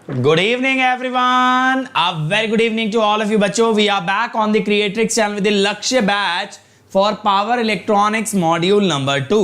Good evening, everyone. A very good evening to all of you, बच्चों. We are back on the Creatrix channel with the Lakshya batch for Power Electronics Module number 2.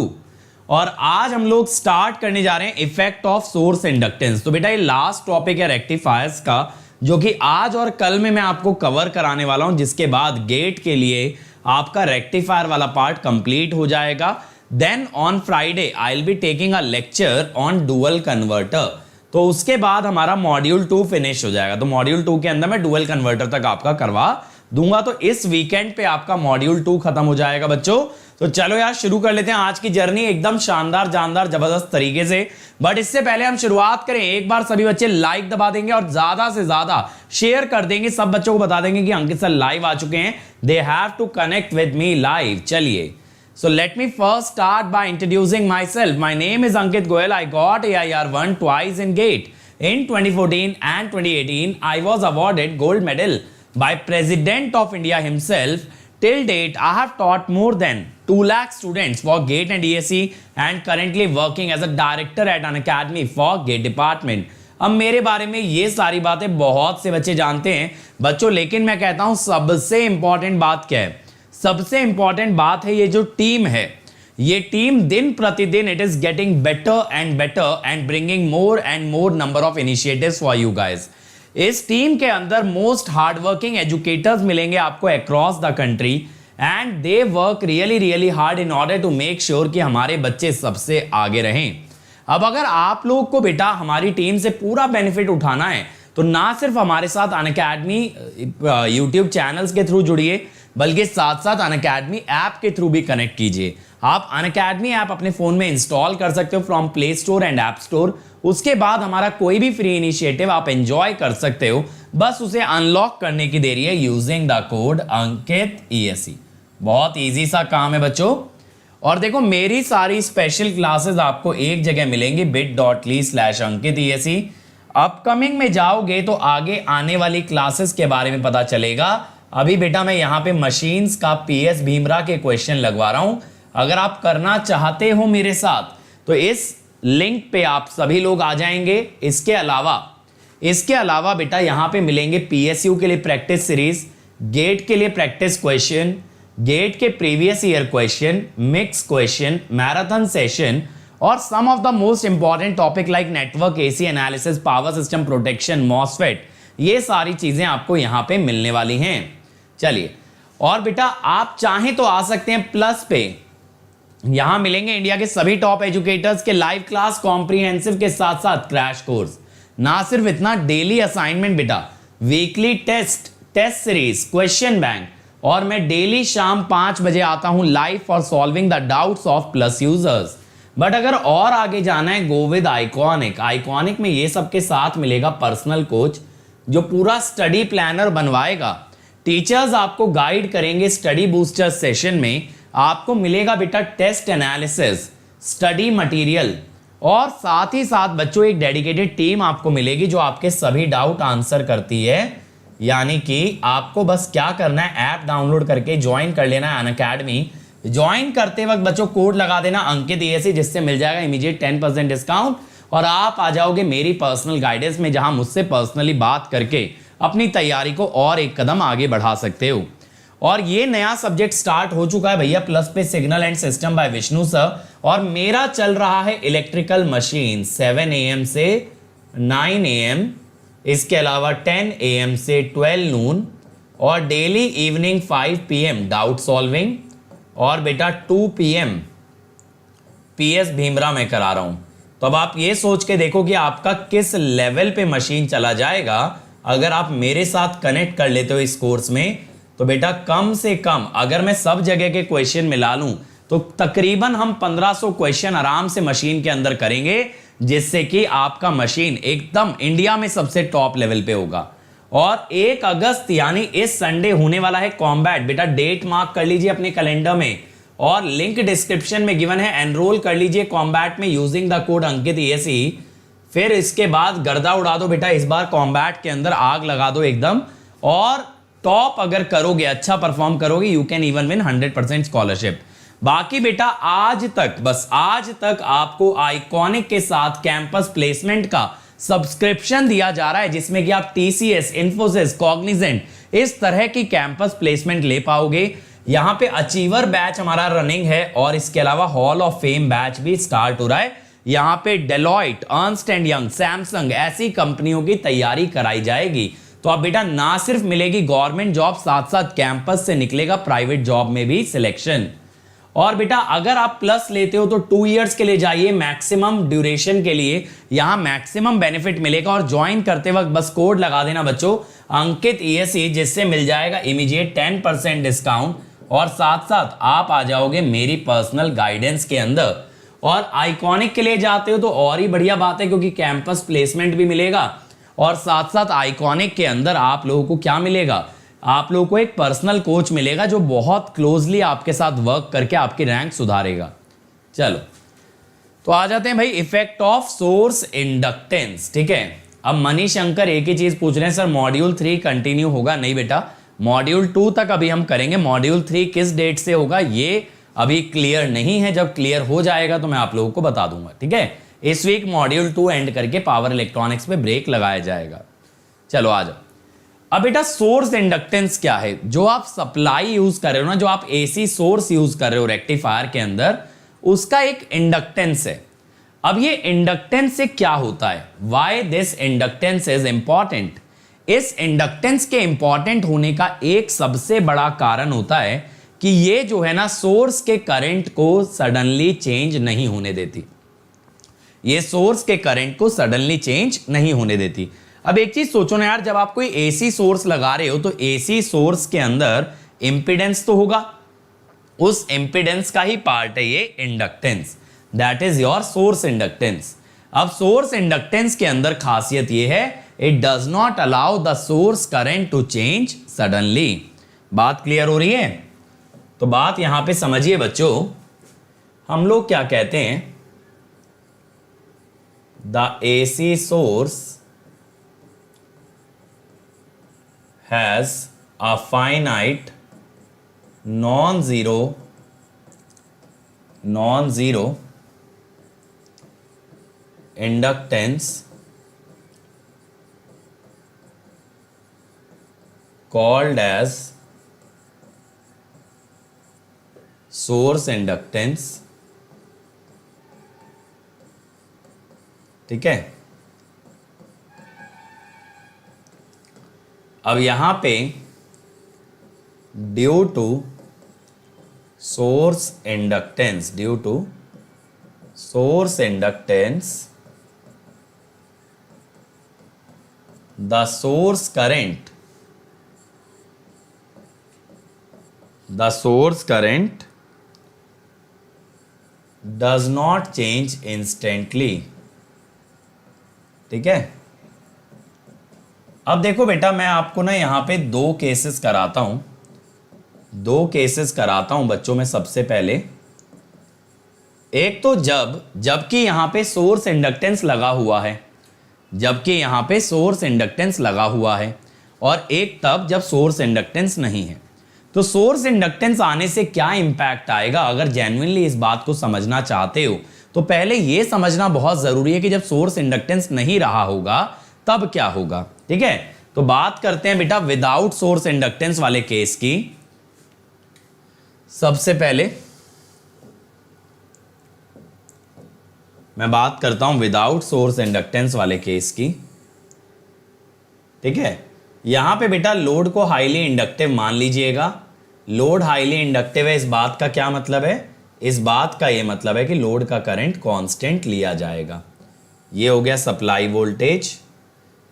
और आज हम लोग start करने जा रहे हैं effect of source inductance. तो बेटा ये लास्ट टॉपिक है रेक्टिफायर्स का, जो कि आज और कल में मैं आपको कवर कराने वाला हूं, जिसके बाद गेट के लिए आपका रेक्टिफायर वाला पार्ट कंप्लीट हो जाएगा. Then on Friday I will be taking a lecture on dual converter. तो उसके बाद हमारा मॉड्यूल 2 फिनिश हो जाएगा. तो मॉड्यूल 2 के अंदर मैं डुअल कन्वर्टर तक आपका करवा दूंगा. तो इस वीकेंड पे आपका मॉड्यूल 2 खत्म हो जाएगा बच्चों. तो चलो यार शुरू कर लेते हैं आज की जर्नी एकदम शानदार जानदार जबरदस्त तरीके से. बट इससे पहले हम शुरुआत करें, एक बार सभी बच्चे लाइक दबा देंगे और ज्यादा से ज्यादा शेयर कर देंगे. सब बच्चों को बता देंगे कि अंकित सर लाइव आ चुके हैं. They have to connect with me live. चलिए, so let me first start by introducing myself. My name is Ankit Goyal. I got AIR1 twice in GATE. In 2014 and 2018, I was awarded gold medal by President of India himself. Till date, I have taught more than 2 lakh students for GATE and DSE and currently working as a director at an academy for GATE department. अब मेरे बारे में ये सारी बातें बहुत से बच्चे जानते हैं बच्चों, लेकिन मैं कहता हूं सबसे इंपॉर्टेंट बात क्या है. सबसे इंपॉर्टेंट बात है ये जो टीम है, ये टीम दिन प्रतिदिन it is getting better and bringing more and more number of initiatives for you guys. इस टीम के अंदर मोस्ट हार्डवर्किंग एजुकेटर्स मिलेंगे आपको across the country and they work really hard in order to make sure कि हमारे बच्चे सबसे आगे रहें. अब अगर आप लोग को बेटा हमारी टीम से पूरा बेनिफिट उठाना है तो ना सिर्फ हमारे साथ अनअकैडमी यूट्यूब चैनल्स के थ्रू जुड़िए, बल्कि साथ साथ अनअकैडमी ऐप के थ्रू भी कनेक्ट कीजिए. आप अनअकैडमी ऐप अपने फोन में इंस्टॉल कर सकते हो from play store and app store. उसके बाद हमारा कोई भी फ्री इनिशिएटिव आप एंजॉय कर सकते हो. बस उसे अनलॉक करने की देरी है using the code Ankit ESE. बहुत इजी सा काम है बच्चों. और देखो मेरी सारी स्पेशल क्लासेस आपको एक जगह मिलेंगी bit.ly/अंकित ESE. अपकमिंग में जाओगे तो आगे आने वाली क्लासेस के बारे में पता चलेगा. अभी बेटा मैं यहाँ पे मशीन्स का PS भीमरा के क्वेश्चन लगवा रहा हूं. अगर आप करना चाहते हो मेरे साथ तो इस लिंक पे आप सभी लोग आ जाएंगे. इसके अलावा बेटा यहाँ पे मिलेंगे PSU के लिए प्रैक्टिस सीरीज, गेट के लिए प्रैक्टिस क्वेश्चन, गेट के previous year question, mix question, marathon session और some of the most important topic like network AC analysis, power system protection, MOSFET. ये सारी चीजें आपको यहां पे मिलने वाली हैं. चलिए, और बेटा आप चाहें तो आ सकते हैं प्लस पे. यहां मिलेंगे इंडिया के सभी टॉप एजुकेटर्स के लाइव क्लास, कॉम्प्रिहेंसिव के साथ साथ क्रैश कोर्स. ना सिर्फ इतना, डेली असाइनमेंट बेटा, weekly test series, question bank, और मैं डेली शाम 5 बजे आता हूं live for solving the doubts of plus users. But अगर और आगे जाना है, गो विद आइकॉनिक में ये सबके साथ मिलेगा पर्सनल कोच जो पूरा स्टडी प्लानर बनवाएगा. टीचर्स आपको गाइड करेंगे स्टडी बूस्टर सेशन में. आपको मिलेगा बेटा टेस्ट एनालिसिस, स्टडी मटेरियल, और साथ ही साथ बच्चों एक डेडिकेटेड टीम आपको मिलेगी जो आपके सभी डाउट आंसर करती है. यानी कि आपको बस क्या करना है, ऐप डाउनलोड करके ज्वाइन कर लेना है अनअकैडमी. ज्वाइन करते वक्त बच्चों कोड लगा देना अंकित ESE, जिससे मिल जाएगा इमीडिएट 10% डिस्काउंट और आप आ जाओगे मेरी पर्सनल गाइडेंस में, जहां मुझसे पर्सनली बात करके अपनी तैयारी को और एक कदम आगे बढ़ा सकते हो. और ये नया सब्जेक्ट स्टार्ट हो चुका है भैया प्लस पे, signal and system by Vishnu sir, और मेरा चल रहा है इलेक्ट्रिकल मशीन 7 AM से 9 AM, इसके अलावा 10 AM से 12 नून, और daily evening 5 PM doubt solving, और बेटा 2 PM PS भीमरा में करा रहा हूं. तो अब आप ये सोच के देखो कि आपका किस लेवल पे मशीन चला जाएगा अगर आप मेरे साथ कनेक्ट कर लेते हो इस कोर्स में. तो बेटा कम से कम अगर मैं सब जगह के क्वेश्चन मिला लूं तो तकरीबन हम 1500 क्वेश्चन आराम से मशीन के अंदर करेंगे, जिससे कि आपका मशीन एकदम इंडिया में सबसे टॉप लेवल पे होगा. और 1 अगस्त यानी इस संडे होने वाला है कॉम्बैट. बेटा डेट मार्क कर लीजिए अपने कैलेंडर में और लिंक डिस्क्रिप्शन में गिवन है. एनरोल कर लीजिए कॉम्बैट में using the code Ankit ESE. फिर इसके बाद गर्दा उड़ा दो बेटा, इस बार कॉम्बैट के अंदर आग लगा दो एकदम. और टॉप अगर करोगे, अच्छा परफॉर्म करोगे, you can even win 100% scholarship. बाकी बेटा आज तक आपको आइकॉनिक के साथ कैंपस प्लेसमेंट का सब्सक्रिप्शन दिया जा रहा है जिसमें कि आप टीसीएस, इन्फोसिस, कॉग्निजेंट इस तरह की कैंपस प्लेसमेंट ले पाओगे। यहां पे अचीवर बैच हमारा रनिंग है और इसके अलावा हॉल ऑफ फेम बैच भी स्टार्ट हो रहा है। यहां पे Deloitte, Ernst and young, Samsung ऐसी कंपनियों की तैयारी कराई जाएगी। तो अब बेटा ना सिर्फ मिलेगी गवर्नमेंट जॉब, साथ साथ कैंपस से निकलेगा प्राइवेट जॉब में भी सिलेक्शन। और बेटा अगर आप प्लस लेते हो तो 2 इयर्स के लिए जाइए मैक्सिमम ड्यूरेशन के लिए, यहां मैक्सिमम बेनिफिट मिलेगा। और ज्वाइन करते वक्त बस कोड लगा देना बच्चों अंकित ESE, जिससे मिल जाएगा इमीडिएट 10% डिस्काउंट और साथ साथ आप आ जाओगे मेरी पर्सनल गाइडेंस के अंदर। और आइकॉनिक के लिए जाते हो तो और ही बढ़िया बात है, क्योंकि कैंपस प्लेसमेंट भी मिलेगा और साथ साथ आइकॉनिक के अंदर आप लोगों को क्या मिलेगा, आप लोगों को एक पर्सनल कोच मिलेगा जो बहुत क्लोजली आपके साथ वर्क करके आपकी रैंक सुधारेगा। चलो तो आ जाते हैं भाई इफेक्ट ऑफ सोर्स इंडक्टेंस। ठीक है, अब मनीष शंकर एक ही चीज पूछ रहे हैं, सर मॉड्यूल 3 कंटिन्यू होगा? नहीं बेटा, मॉड्यूल 2 तक अभी हम करेंगे। मॉड्यूल 3 किस डेट से होगा ये अभी क्लियर नहीं है, जब क्लियर हो जाएगा तो मैं आप लोगों को बता दूंगा। ठीक है, इस वीक मॉड्यूल 2 एंड करके पावर इलेक्ट्रॉनिक्स पे ब्रेक लगाया जाएगा। चलो आ जाओ। अब बेटा सोर्स इंडक्टेंस क्या है? जो आप सप्लाई यूज कर रहे हो ना, जो आप एसी सोर्स यूज कर रहे हो रेक्टिफायर के अंदर, उसका एक इंडक्टेंस है। अब ये इंडक्टेंस से क्या होता है, why this inductance is important? इस इंडक्टेंस के इंपॉर्टेंट होने का एक सबसे बड़ा कारण होता है कि ये जो है ना सोर्स के करंट को सडनली चेंज नहीं होने देती। ये सोर्स के करंट को सडनली चेंज नहीं होने देती। अब एक चीज सोचो ना यार, जब आप कोई एसी सोर्स लगा रहे हो तो एसी सोर्स के अंदर इंपीडेंस तो होगा, उस इंपीडेंस का ही पार्ट है ये inductance, that is your source inductance. अब सोर्स इंडक्टेंस के अंदर खासियत ये है, it does not allow the source current to change suddenly. बात क्लियर हो रही है? तो बात यहां पे समझिए बच्चों, हम लोग क्या कहते हैं, the AC source has a finite non-zero inductance called as source inductance। ठीक है, अब यहां पे due to source inductance, the source current does not change instantly. ठीक है, अब देखो बेटा मैं आपको ना यहां पे दो केसेस कराता हूं बच्चों में। सबसे पहले एक तो जबकि यहां पे सोर्स इंडक्टेंस लगा हुआ है, और एक तब जब सोर्स इंडक्टेंस नहीं है। तो सोर्स इंडक्टेंस आने से क्या इंपैक्ट आएगा, अगर जेन्युइनली इस बात को समझना चाहते हो तो पहले यह समझना बहुत जरूरी है कि जब सोर्स इंडक्टेंस नहीं रहा होगा तब क्या होगा। ठीक है, तो बात करते हैं बेटा विदाउट सोर्स इंडक्टेंस वाले केस की। सबसे पहले मैं बात करता हूं विदाउट सोर्स इंडक्टेंस वाले केस की। ठीक है, यहां पे बेटा लोड को हाईली इंडक्टिव मान लीजिएगा। लोड हाईली इंडक्टिव है, इस बात का क्या मतलब है? इस बात का यह मतलब है कि लोड का करंट कांस्टेंट लिया जाएगा। ये हो गया सप्लाई वोल्टेज,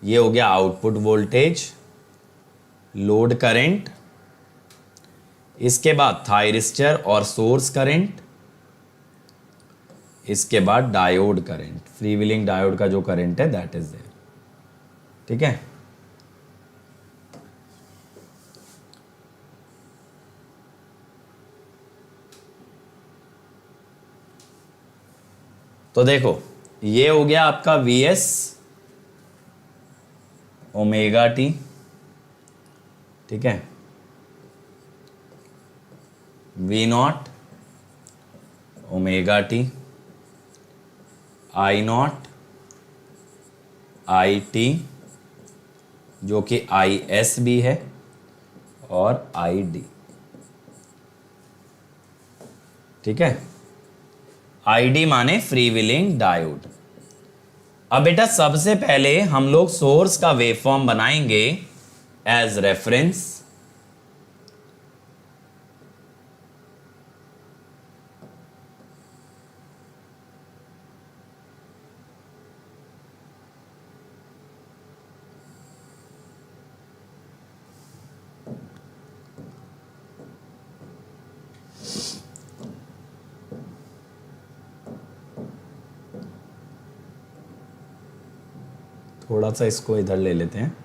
ये हो गया आउटपुट वोल्टेज, लोड करंट, इसके बाद थायरिस्टर और सोर्स करंट, इसके बाद diode current, free wheeling diode का जो करंट है दैट इज देयर। ठीक है, तो देखो ये हो गया आपका Vs ओमेगा टी। ठीक है, V not omega T, I not I T जो कि आई एस भी है और आई डी। ठीक है, आई डी माने फ्री व्हीलिंग डायोड। अब बेटा सबसे पहले हम लोग सोर्स का वेवफॉर्म बनाएंगे एज रेफरेंस। थोड़ा सा इसको इधर ले लेते हैं।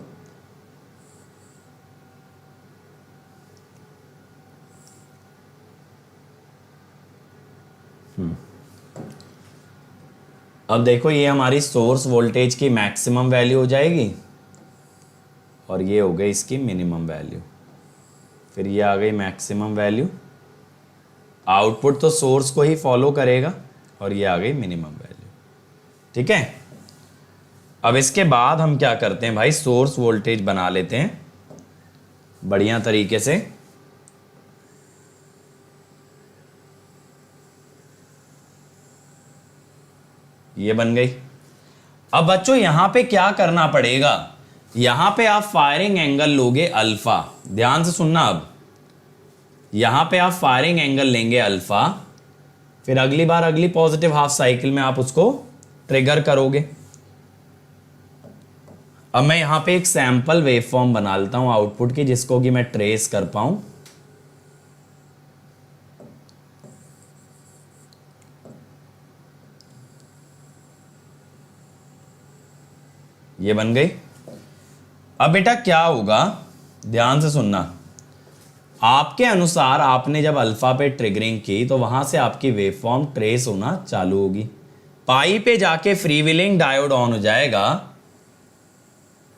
अब देखो ये हमारी सोर्स वोल्टेज की मैक्सिमम वैल्यू हो जाएगी और ये हो गई इसकी मिनिमम वैल्यू। फिर ये आ गई मैक्सिमम वैल्यू। आउटपुट तो सोर्स को ही फॉलो करेगा और ये आ गई मिनिमम वैल्यू। ठीक है, अब इसके बाद हम क्या करते हैं भाई, सोर्स वोल्टेज बना लेते हैं बढ़िया तरीके से। ये बन गई। अब बच्चों यहां पे क्या करना पड़ेगा, यहां पे आप फायरिंग एंगल लोगे अल्फा। ध्यान से सुनना, अब यहां पे आप फायरिंग एंगल लेंगे अल्फा, फिर अगली बार अगली पॉजिटिव हाफ साइकिल में आप उसको ट्रिगर करोगे। अब मैं यहां पे एक सैंपल वेवफॉर्म बना लेता हूं आउटपुट की, जिसको कि मैं ट्रेस कर पाऊं। ये बन गई। अब बेटा क्या होगा, ध्यान से सुनना, आपके अनुसार आपने जब अल्फा पे ट्रिगरिंग की तो वहां से आपकी वेवफॉर्म ट्रेस होना चालू होगी। पाई पे जाके फ्री व्हीलिंग डायोड ऑन हो जाएगा,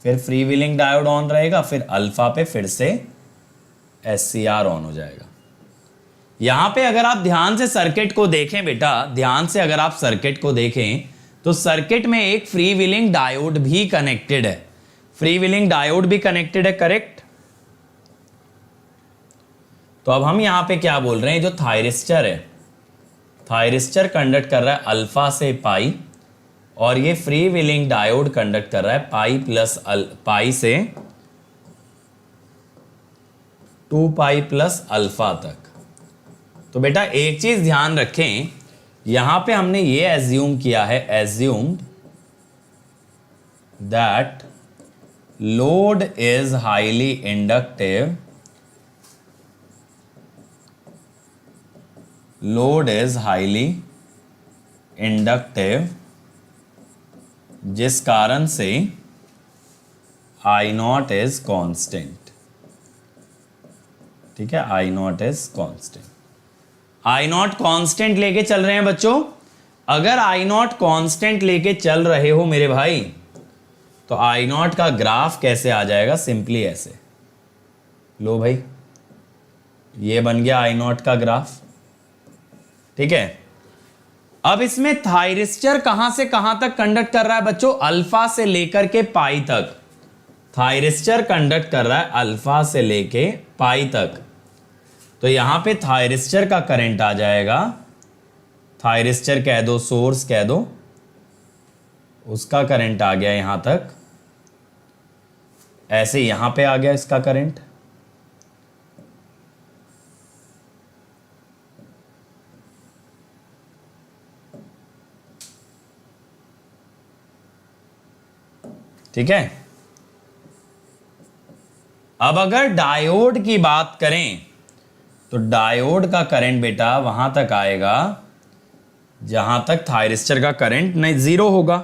फिर फ्री व्हीलिंग डायोड ऑन रहेगा, फिर अल्फा पे फिर से एससीआर ऑन हो जाएगा। यहां पे अगर आप ध्यान से सर्किट को देखें बेटा, ध्यान से अगर आप सर्किट को देखें तो सर्किट में एक फ्री व्हीलिंग डायोड भी कनेक्टेड है। फ्री व्हीलिंग डायोड भी कनेक्टेड है, करेक्ट। तो अब हम यहां पे क्या बोल रहे हैं, जो थायरिस्टर है, थायरिस्टर कंडक्ट कर रहा है अल्फा से पाई, और ये फ्री व्हीलिंग डायोड कंडक्ट कर रहा है पाई प्लस पाई से 2 पाई प्लस अल्फा तक। तो बेटा एक चीज ध्यान रखें, यहां पे हमने ये एज्यूम किया है, assumed that load is highly inductive, load is highly inductive, जिस कारण से आई नॉट इज कांस्टेंट। ठीक है, I naught is constant. I naught constant लेके चल रहे हैं बच्चों। अगर आई नॉट कांस्टेंट लेके चल रहे हो मेरे भाई, तो आई नॉट का ग्राफ कैसे आ जाएगा, सिंपली ऐसे। लो भाई, ये बन गया आई नॉट का ग्राफ। ठीक है, अब इसमें थायरिस्टर कहां से कहां तक कंडक्ट कर रहा है बच्चों, अल्फा से लेकर के पाई तक। थायरिस्टर कंडक्ट कर रहा है अल्फा से लेके पाई तक। तो यहां पे थायरिस्टर का करंट आ जाएगा, थायरिस्टर कह दो, सोर्स कह दो, उसका करंट आ गया यहां तक। ऐसे यहां पे आ गया इसका करंट। ठीक है, अब अगर डायोड की बात करें तो डायोड का करंट बेटा वहां तक आएगा जहां तक थायरिस्टर का करंट नहीं जीरो होगा,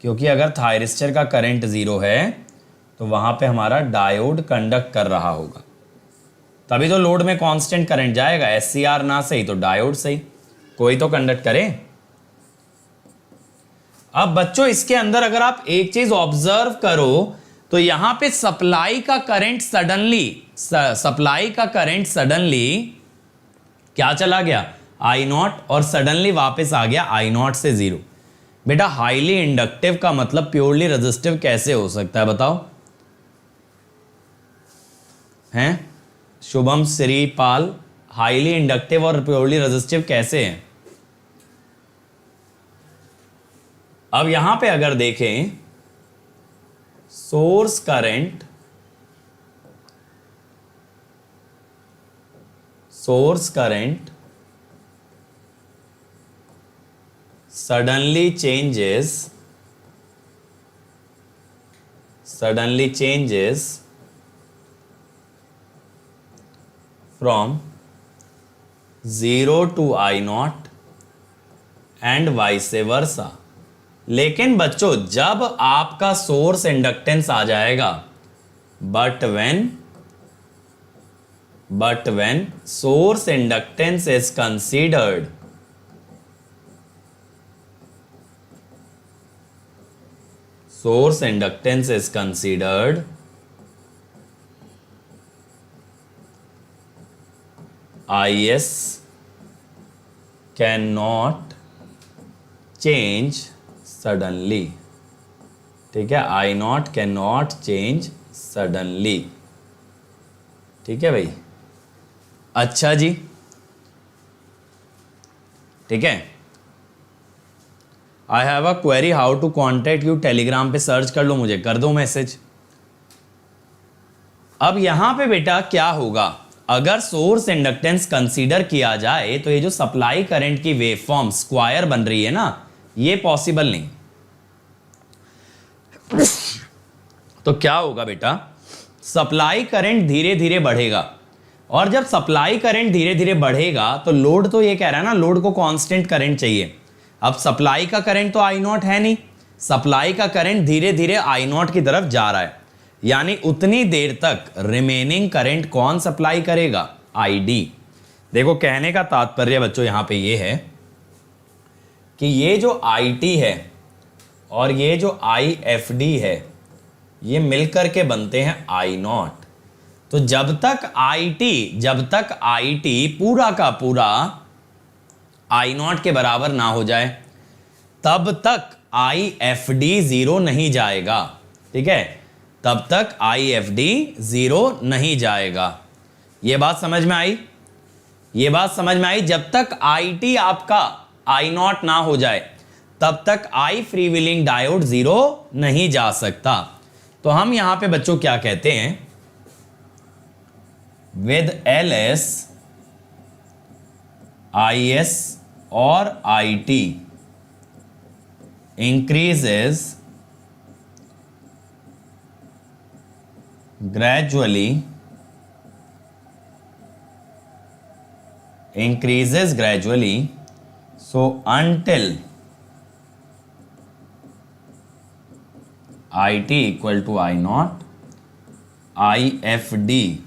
क्योंकि अगर थायरिस्टर का करंट जीरो है तो वहां पे हमारा डायोड कंडक्ट कर रहा होगा, तभी तो लोड में कांस्टेंट करंट जाएगा। एससीआर ना सही तो डायोड सही, कोई तो कंडक्ट करे। अब बच्चों इसके अंदर अगर आप एक चीज ऑब्जर्व करो तो यहां पे सप्लाई का करंट सडनली क्या चला गया, आई नॉट, और सडनली वापस आ गया आई नॉट से जीरो। बेटा हाईली इंडक्टिव का मतलब प्योरली रेजिस्टिव कैसे हो सकता है बताओ? हैं शुभम श्रीपाल, हाईली इंडक्टिव और प्योरली रेजिस्टिव कैसे हैं? अब यहां पे अगर देखें source current suddenly changes from 0 to I naught and vice versa। लेकिन बच्चों जब आपका सोर्स इंडक्टेंस आ जाएगा, but when source inductance is considered, IS cannot change suddenly। ठीक है, I naught cannot change suddenly। ठीक है भाई, अच्छा जी, ठीक है। I have a query how to contact you, Telegram पे सर्च कर लो, मुझे कर दो मैसेज। अब यहां पे बेटा क्या होगा, अगर सोर्स इंडक्टेंस कंसीडर किया जाए तो ये जो सप्लाई करंट की वेव फॉर्म स्क्वायर बन रही है ना, ये पॉसिबल नहीं। तो क्या होगा बेटा, सप्लाई करंट धीरे धीरे बढ़ेगा, और जब सप्लाई करंट धीरे धीरे बढ़ेगा तो लोड तो ये कह रहा है ना, लोड को कांस्टेंट करंट चाहिए। अब सप्लाई का करंट तो आई नॉट है नहीं, सप्लाई का करंट धीरे धीरे आई नॉट की तरफ जा रहा है, यानी उतनी देर तक रिमेनिंग करंट कौन सप्लाई करेगा, आईडी। देखो कहने का तात्पर्य बच्चों यहां पे ये है कि ये जो आईटी है और ये जो आईएफडी है, ये मिलकर के बनते हैं आई नॉट। तो जब तक आईटी पूरा का पूरा आई नॉट के बराबर ना हो जाए, तब तक आईएफडी जीरो नहीं जाएगा। ठीक है, तब तक आईएफडी जीरो नहीं जाएगा। ये बात समझ में आई? ये बात समझ में आई? जब तक आईटी आपका आई नॉट ना हो जाए, तब तक आई फ्री व्हीलिंग डायोड जीरो नहीं जा सकता। तो हम यहां पे बच्चों क्या कहते हैं, विद एलएस, आईएस और IT increases gradually, so until IT equal to I naught, IFD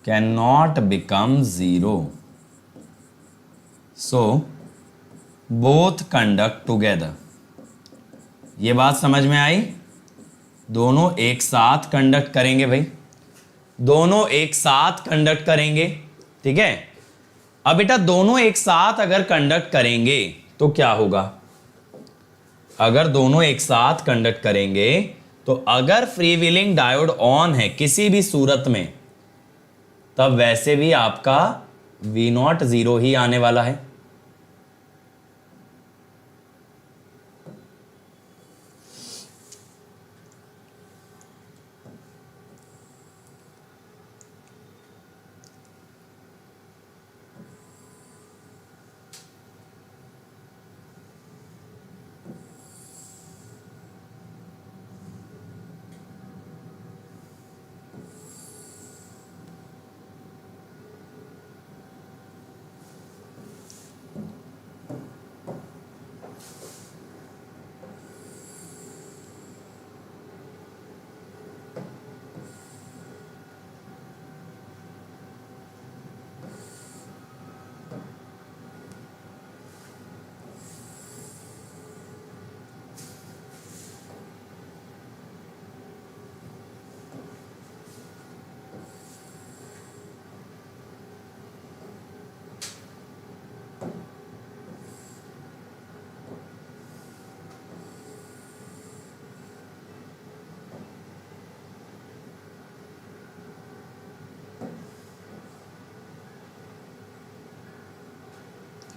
cannot become zero, so both conduct together। ये बात समझ में आई? दोनों एक साथ कंडक्ट करेंगे भाई, दोनों एक साथ कंडक्ट करेंगे। ठीक है, अब बेटा दोनों एक साथ अगर कंडक्ट करेंगे तो क्या होगा, अगर दोनों एक साथ कंडक्ट करेंगे तो अगर फ्री व्हीलिंग डायोड ऑन है किसी भी सूरत में, तब वैसे भी आपका V नॉट जीरो ही आने वाला है।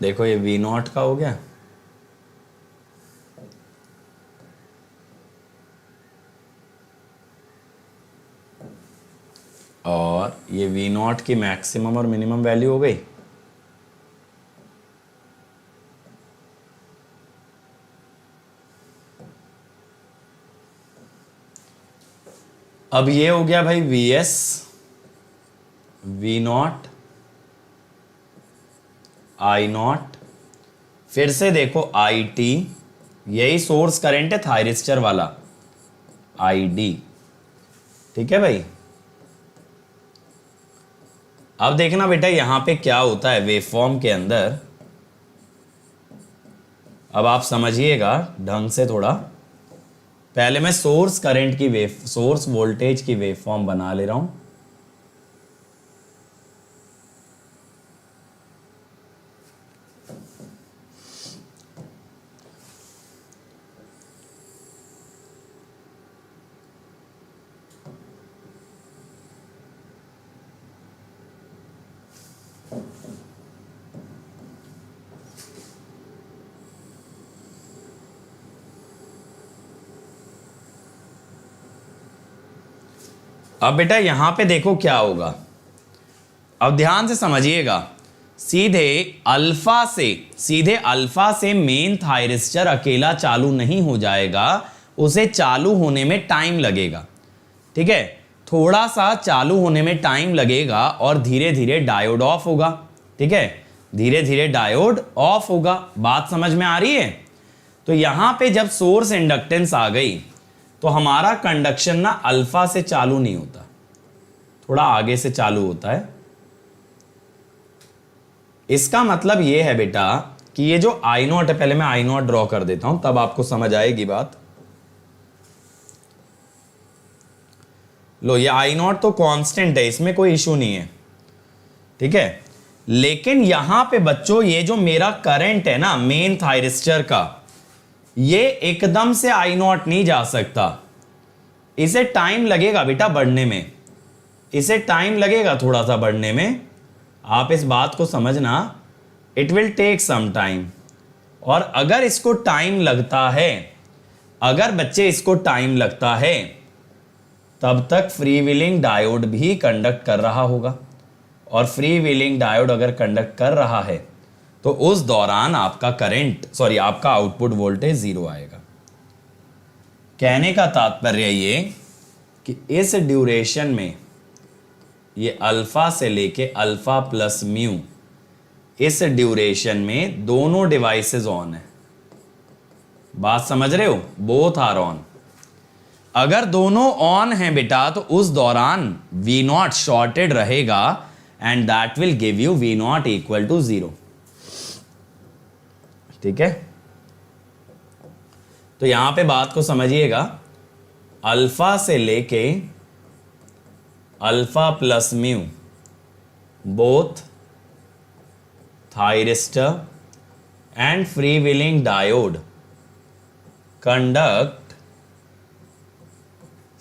देखो ये वी नॉट का हो गया, और ये वी नॉट की मैक्सिमम और मिनिमम वैल्यू हो गई। अब ये हो गया भाई V S, V naught, I naught, फिर से देखो आई टी, यही सोर्स करंट है थायरिस्टर वाला, आई डी। ठीक है भाई। अब देखना बेटा यहां पे क्या होता है वेवफॉर्म के अंदर, अब आप समझिएगा ढंग से थोड़ा। पहले मैं सोर्स करंट की सोर्स वोल्टेज की वेवफॉर्म बना ले रहा हूं। अब बेटा यहां पे देखो क्या होगा, अब ध्यान से समझिएगा। सीधे अल्फा से मेन थायरिस्टर अकेला चालू नहीं हो जाएगा, उसे चालू होने में टाइम लगेगा। ठीक है, थोड़ा सा चालू होने में टाइम लगेगा और धीरे धीरे डायोड ऑफ होगा। ठीक है, धीरे धीरे डायोड ऑफ होगा। बात समझ में आ रही है? तो यहां पे जब सोर्स इंडक्टेंस आ गई तो हमारा कंडक्शन ना अल्फा से चालू नहीं होता, थोड़ा आगे से चालू होता है। इसका मतलब यह है बेटा कि ये जो आई नॉट है, पहले मैं आई नॉट ड्रॉ कर देता हूं तब आपको समझ आएगी बात। लो ये आई नॉट तो कांस्टेंट है, इसमें कोई इशू नहीं है। ठीक है, लेकिन यहां पे बच्चों ये जो मेरा करंट है ना मेन थायरिस्टर का, ये एकदम से आई नॉट नहीं जा सकता, इसे टाइम लगेगा बेटा बढ़ने में, इसे टाइम लगेगा थोड़ा सा बढ़ने में। आप इस बात को समझना, it will take some time. और अगर इसको टाइम लगता है, अगर बच्चे इसको टाइम लगता है, तब तक फ्री व्हीलिंग डायोड भी कंडक्ट कर रहा होगा, और फ्री व्हीलिंग डायोड अगर कंडक्ट कर रहा है तो उस दौरान आपका आपका आउटपुट वोल्टेज जीरो आएगा। कहने का तात्पर्य ये कि इस ड्यूरेशन में ये अल्फा से लेके अल्फा प्लस म्यू, इस ड्यूरेशन में दोनों डिवाइसेस ऑन है। बात समझ रहे हो? Both are on. अगर दोनों ऑन हैं बेटा तो उस दौरान वी नॉट शॉर्टेड रहेगा and that will give you V naught equal to zero. ठीक है, तो यहां पे बात को समझिएगा। अल्फा से लेके alpha plus mu both thyristor and free wheeling diode conduct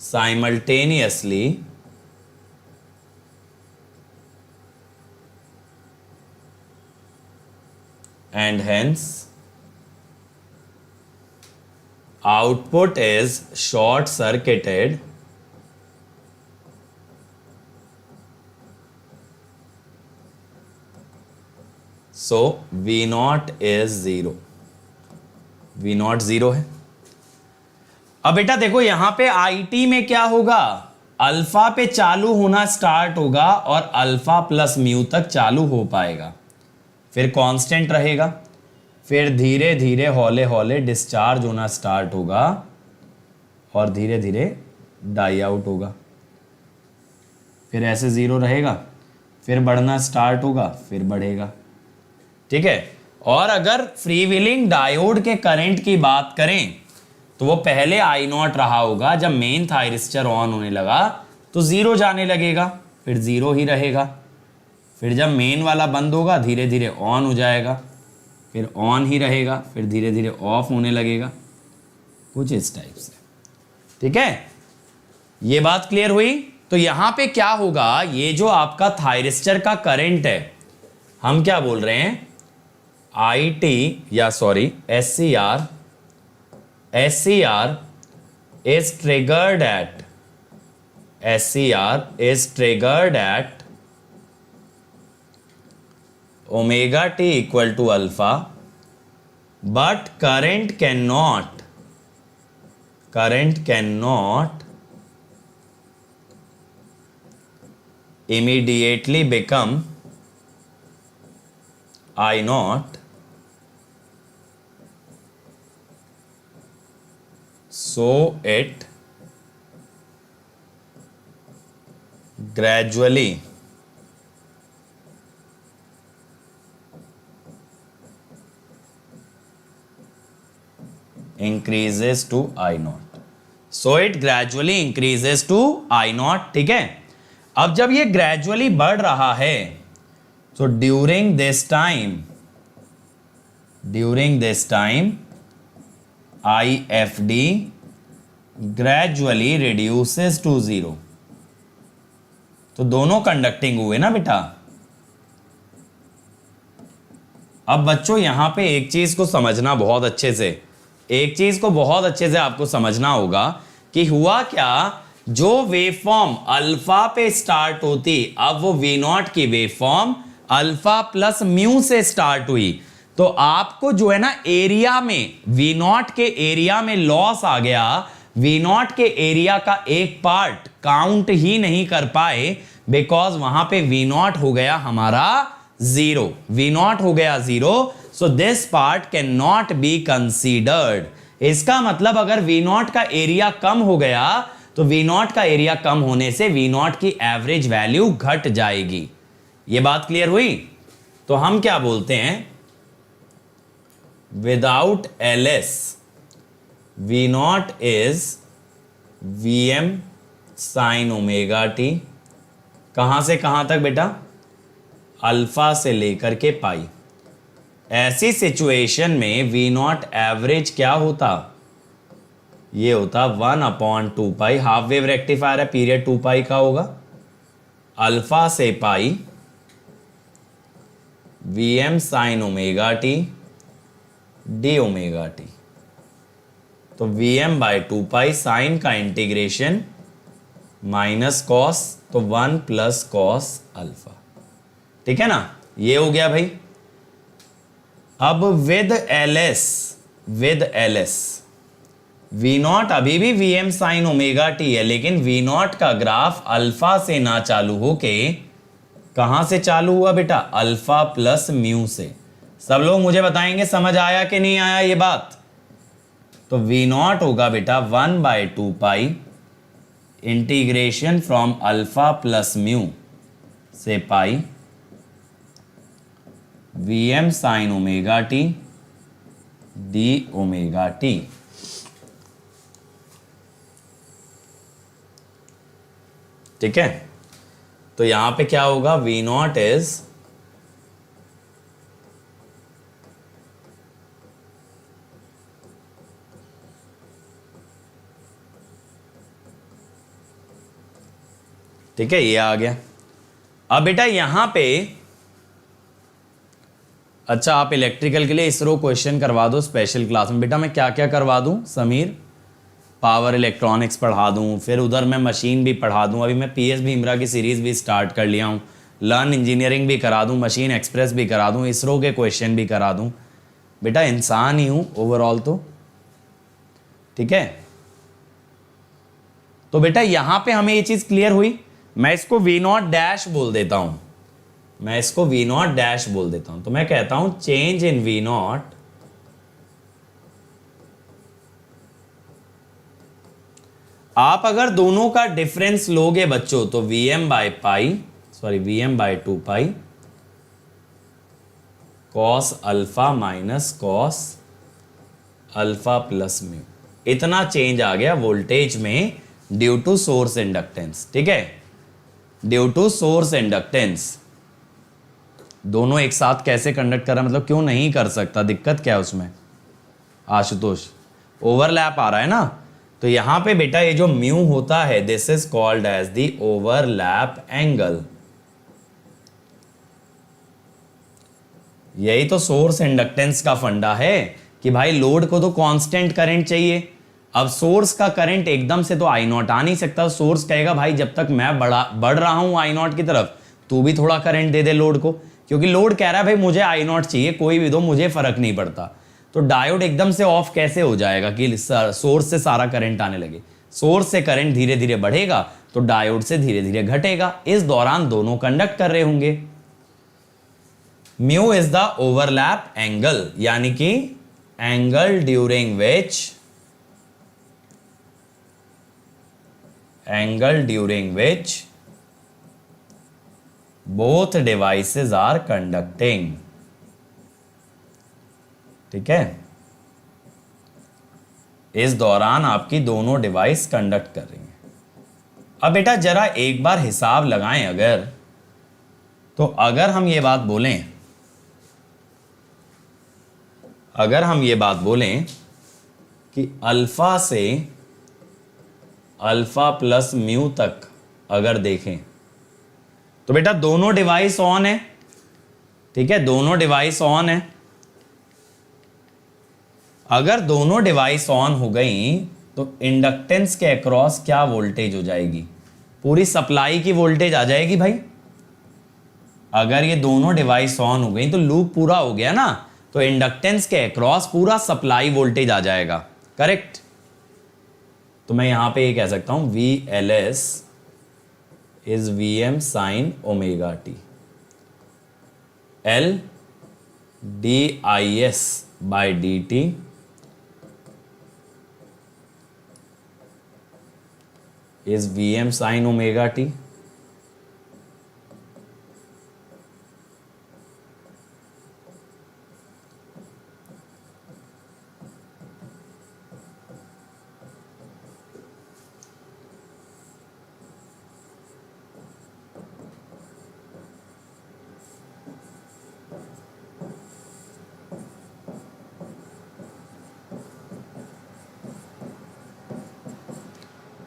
simultaneously and hence output is short circuited so V naught is zero, V naught zero है। अब बेटा देखो यहां पे IT में क्या होगा, अल्फा पे चालू होना स्टार्ट होगा और अल्फा प्लस म्यू तक चालू हो पाएगा, फिर कांस्टेंट रहेगा, फिर धीरे धीरे हौले हौले डिस्चार्ज होना स्टार्ट होगा और धीरे धीरे डाई आउट होगा, फिर ऐसे जीरो रहेगा, फिर बढ़ना स्टार्ट होगा, फिर बढ़ेगा। ठीक है, और अगर फ्री व्हीलिंग डायोड के करंट की बात करें तो वो पहले आई नॉट रहा होगा, जब मेन थायरिस्टर ऑन होने लगा तो जीरो जाने लगेगा, फिर जीरो ही रहेगा, फिर जब मेन वाला बंद होगा धीरे धीरे ऑन हो जाएगा, फिर ऑन ही रहेगा, फिर धीरे धीरे ऑफ होने लगेगा, कुछ इस टाइप से। ठीक है, ये बात क्लियर हुई? तो यहां पे क्या होगा, ये जो आपका थायरिस्टर का करंट है, हम क्या बोल रहे हैं, IT या sorry SCR is triggered at omega t equal to alpha, but current cannot immediately become I naught, so it gradually increases to I naught. So it gradually increases to I naught. ठीक है, अब जब ये gradually बढ़ रहा है, so during this time IFD gradually reduces to 0. तो दोनों कंडक्टिंग हुए ना बेटा। अब बच्चों यहां पे एक चीज को समझना बहुत अच्छे से, आपको समझना होगा कि हुआ क्या, जो वेवफॉर्म अल्फा पे स्टार्ट होती, अब वो वी नॉट की वेवफॉर्म अल्फा प्लस म्यू से स्टार्ट हुई, तो आपको जो है ना एरिया में, वी नॉट के एरिया में लॉस आ गया। वी नॉट के एरिया का एक पार्ट काउंट ही नहीं कर पाए, बिकॉज वहां पे वी नॉट हो गया हमारा 0, so this part can not be considered. इसका मतलब अगर वी नॉट का एरिया कम हो गया, तो वी नॉट का एरिया कम होने से वी नॉट की एवरेज वैल्यू घट जाएगी। ये बात क्लियर हुई? तो हम क्या बोलते हैं, without LS V naught is Vm sine omega T. कहां से कहां तक बेटा? अल्फा से लेकर के पाई। ऐसी सिचुएशन में वी नॉट एवरेज क्या होता? ये होता 1/2 पाई। हाफ वेव रेक्टिफायर है, पीरियड 2 पाई का होगा। अल्फा से पाई Vm sine omega T D omega T. तो Vm/2 पाई साइन का इंटीग्रेशन माइनस कॉस, तो 1 प्लस कॉस अल्फा। ठीक है ना, ये हो गया भाई। अब विद LS वी नॉट अभी भी Vm साइन ओमेगा टी है, लेकिन वी नॉट का ग्राफ अल्फा से ना चालू होके कहां से चालू हुआ बेटा? अल्फा प्लस म्यू से। सब लोग मुझे बताएंगे समझ आया कि नहीं आया ये बात? तो वी नॉट होगा बेटा 1/2 पाई integration from alpha plus mu से पाई Vm sine omega T D omega T. ठीक है, तो यहां पे क्या होगा? वी नॉट इज ठीक है, ये आ गया। अब बेटा यहां पे, अच्छा आप इलेक्ट्रिकल के लिए इसरो क्वेश्चन करवा दो स्पेशल क्लास में। बेटा मैं क्या क्या करवा दूं समीर? पावर इलेक्ट्रॉनिक्स पढ़ा दूं, फिर उधर मैं मशीन भी पढ़ा दूं। अभी मैं PS भीमरा की सीरीज़ भी स्टार्ट कर लिया हूं। लर्न इंजीनियरिंग भी करा दूं, मशीन एक्सप्रेस भी करा दूं, इसरो के क्वेश्चन भी करा दूं। बेटा इंसान ही हूं ओवरऑल तो। ठीक है, तो बेटा यहां पे हमें ये चीज़ क्लियर हुई। मैं इसको V0 डैश बोल देता हूं, तो मैं कहता हूं चेंज इन V0 आप अगर दोनों का डिफरेंस लोगे बच्चों, तो Vm/2 pi cos alpha minus cos alpha plus mu. इतना चेंज आ गया वोल्टेज में ड्यू टू सोर्स इंडक्टेंस। ठीक है, ड्यू टू सोर्स इंडक्टेंस। दोनों एक साथ कैसे कंडक्ट कर रहा है, मतलब क्यों नहीं कर सकता? दिक्कत क्या है उसमें आशुतोष? ओवरलैप आ रहा है ना। तो यहां पे बेटा ये जो म्यू होता है, this is called as the overlap angle. यही तो सोर्स इंडक्टेंस का फंडा है कि भाई लोड को तो कांस्टेंट करंट चाहिए। अब सोर्स का करंट एकदम से तो आई नॉट आ नहीं सकता। सोर्स कहेगा भाई जब तक मैं बढ़ रहा हूं आई नॉट की तरफ, तू भी थोड़ा करंट दे दे लोड को, क्योंकि लोड कह रहा है भाई मुझे आई नॉट चाहिए, कोई भी दो मुझे फर्क नहीं पड़ता। तो डायोड एकदम से ऑफ कैसे हो जाएगा कि सोर्स से सारा करंट आने लगे? सोर्स से करंट धीरे धीरे बढ़ेगा तो डायोड से धीरे धीरे घटेगा। इस दौरान दोनों कंडक्ट कर रहे होंगे। Mu is the overlap angle, यानी कि angle during which both devices are conducting. ठीक है, इस दौरान आपकी दोनों डिवाइस कंडक्ट कर रही हैं। अब बेटा जरा एक बार हिसाब लगाएं अगर, तो अगर हम ये बात बोलें कि अल्फा से अल्फा प्लस म्यू तक अगर देखें तो बेटा दोनों डिवाइस ऑन है। ठीक है, दोनों डिवाइस ऑन है। अगर दोनों डिवाइस ऑन हो गई तो इंडक्टेंस के अक्रॉस क्या वोल्टेज हो जाएगी? पूरी सप्लाई की वोल्टेज आ जाएगी भाई। अगर ये दोनों डिवाइस ऑन हो गई तो लूप पूरा हो गया ना, तो इंडक्टेंस के अक्रॉस पूरा सप्लाई वोल्टेज आ जाएगा। करेक्ट। तो मैं यहां पे ये कह सकता हूं VLS is VM sine omega T, L DIS by DT is VM sin omega t।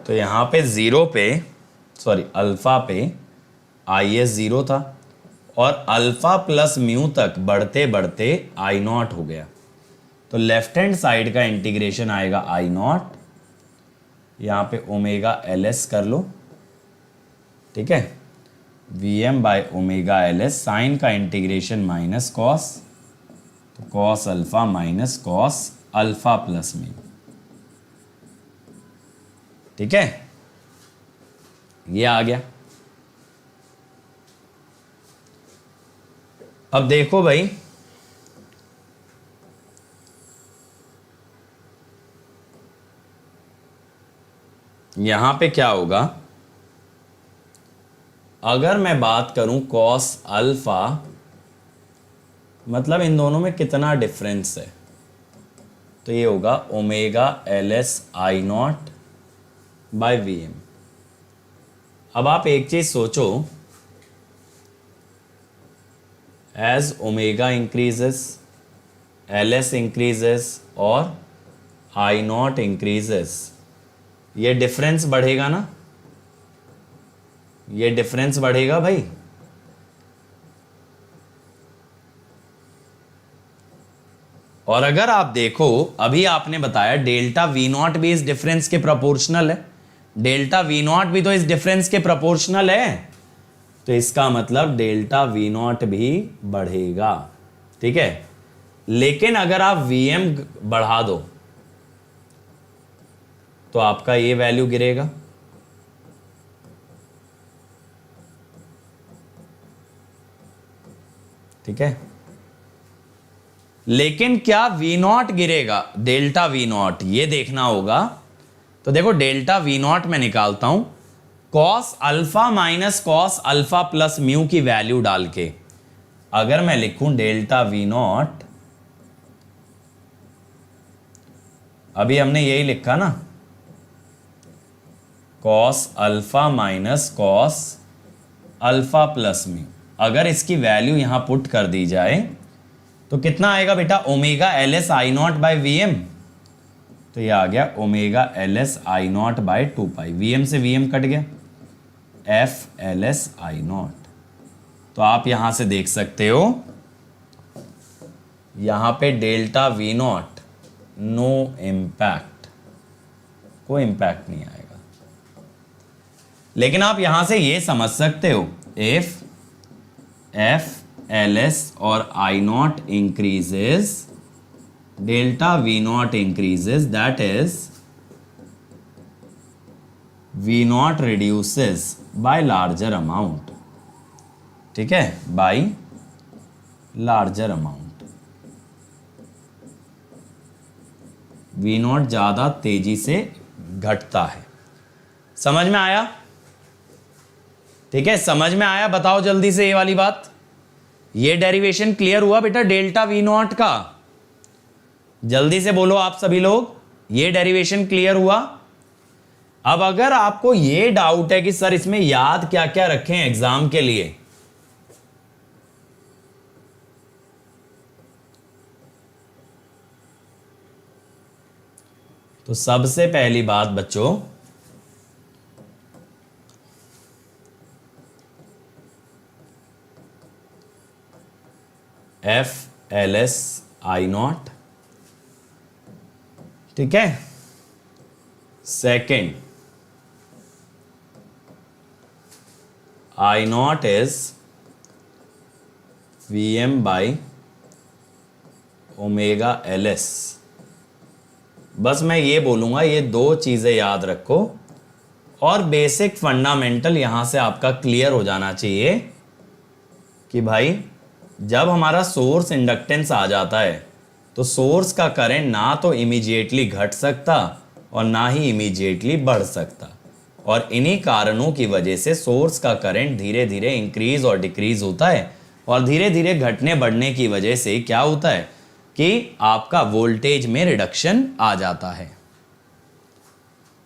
तो यहां पे अल्फा पे IS 0 था और अल्फा प्लस म्यू तक बढ़ते बढ़ते आई नॉट हो गया। तो लेफ्ट हैंड साइड का इंटीग्रेशन आएगा आई नॉट, यहां पे ओमेगा LS कर लो। ठीक है, VM by omega LS, sine का इंटीग्रेशन माइनस कॉस, तो cos alpha minus cos alpha plus mu. ठीक है, ये आ गया। अब देखो भाई, यहां पे क्या होगा? अगर मैं बात करूं कॉस अल्फा, मतलब इन दोनों में कितना डिफरेंस है, तो ये होगा omega LS I naught by VM। अब आप एक चीज सोचो, as omega increases LS increases और आई नॉट इंक्रीजेस, ये डिफरेंस बढ़ेगा ना, ये डिफरेंस बढ़ेगा भाई। और अगर आप देखो, अभी आपने बताया डेल्टा V नॉट भी इस डिफरेंस के प्रोपोर्शनल है, डेल्टा V नॉट भी तो इस डिफरेंस के प्रोपोर्शनल है, तो इसका मतलब डेल्टा V नॉट भी बढ़ेगा। ठीक है, लेकिन अगर आप VM बढ़ा दो तो आपका ये वैल्यू गिरेगा। ठीक है, लेकिन क्या V नॉट गिरेगा? डेल्टा V नॉट ये देखना होगा। तो देखो डेल्टा V नॉट में निकालता हूं, cos alpha minus cos alpha plus mu की वैल्यू डाल के अगर मैं लिखूं डेल्टा V नॉट, अभी हमने यही लिखा ना, cos alpha minus cos alpha plus mu, अगर इसकी वैल्यू यहां पुट कर दी जाए तो कितना आएगा बेटा? Omega LS I naught by VM। तो ये आ गया omega LS I naught by 2 pi, VM से VM कट गया, FLS आई नॉट। तो आप यहां से देख सकते हो यहां पे delta V naught no impact, कोई इम्पैक्ट नहीं आएगा। लेकिन आप यहां से ये समझ सकते हो, इफ एफ एल एस और I naught increases, delta V naught increases, that is V naught reduces by larger amount. ठीक है, by larger amount. V naught ज्यादा तेजी से घटता है। समझ में आया? ठीक है, समझ में आया? बताओ जल्दी से ये वाली बात। ये डेरिवेशन क्लियर हुआ बेटा डेल्टा वी नॉट का? जल्दी से बोलो आप सभी लोग, ये डेरिवेशन क्लियर हुआ? अब अगर आपको ये डाउट है कि सर इसमें याद क्या क्या रखें एग्जाम के लिए, तो सबसे पहली बात बच्चों, F L S I naught, ठीक है। Second, I naught is V M by omega L S. बस मैं ये बोलूंगा, ये दो चीजें याद रखो और बेसिक फंडामेंटल यहां से आपका क्लियर हो जाना चाहिए कि भाई जब हमारा सोर्स इंडक्टेंस आ जाता है तो सोर्स का करंट ना तो इमीडिएटली घट सकता और ना ही इमीडिएटली बढ़ सकता, और इन्हीं कारणों की वजह से सोर्स का करंट धीरे धीरे इंक्रीज और डिक्रीज होता है, और धीरे धीरे घटने बढ़ने की वजह से क्या होता है कि आपका वोल्टेज में रिडक्शन आ जाता है।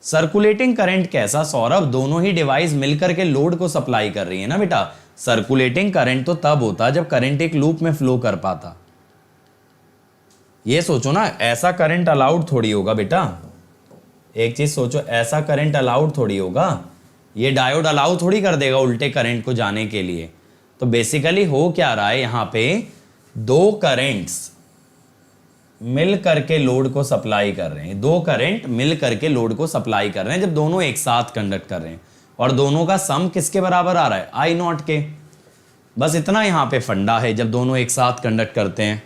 सर्कुलेटिंग करंट कैसा सौरभ? दोनों ही डिवाइस मिलकर के लोड को सप्लाई कर रही है ना बेटा। सर्कुलेटिंग करंट तो तब होता जब करंट एक लूप में फ्लो कर पाता। ये सोचो ना, ऐसा करंट अलाउड थोड़ी होगा बेटा। एक चीज सोचो, ऐसा करंट अलाउड थोड़ी होगा, ये डायोड अलाउ थोड़ी कर देगा उल्टे करंट को जाने के लिए। तो बेसिकली हो क्या रहा है, यहां पे दो करंट्स मिल करके लोड को सप्लाई कर रहे हैं, दो करंट मिल करके लोड को सप्लाई कर रहे हैं जब दोनों एक साथ कंडक्ट कर रहे हैं, और दोनों का सम किसके बराबर आ रहा है? आई नॉट के। बस इतना यहां पे फंडा है जब दोनों एक साथ कंडक्ट करते हैं।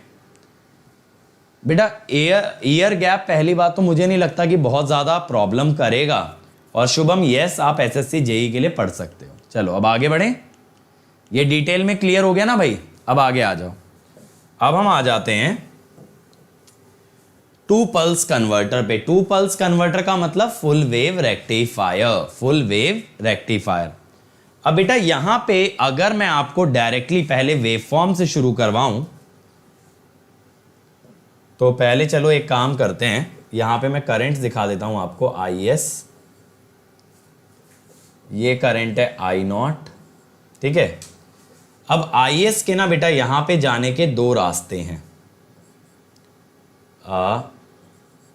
बेटा ईयर गैप पहली बात तो मुझे नहीं लगता कि बहुत ज़्यादा प्रॉब्लम करेगा, और शुभम यस आप एसएससी जेई के लिए पढ़ सकते हो। चलो अब आगे बढ़ें, ये डिटेल में क्लियर हो गया ना भाई। अब आगे आ जाओ। अब हम आ जाते हैं टू पल्स कन्वर्टर पे। टू पल्स कन्वर्टर का मतलब full wave rectifier, full wave rectifier. अब बेटा यहां पे अगर मैं आपको डायरेक्टली पहले वेव फॉर्म से शुरू करवाऊं, तो पहले चलो एक काम करते हैं, यहां पे मैं करंट दिखा देता हूं आपको। आई एस, ये करंट है आई नॉट, ठीक है। अब आई एस के ना बेटा यहां पे जाने के दो रास्ते हैं।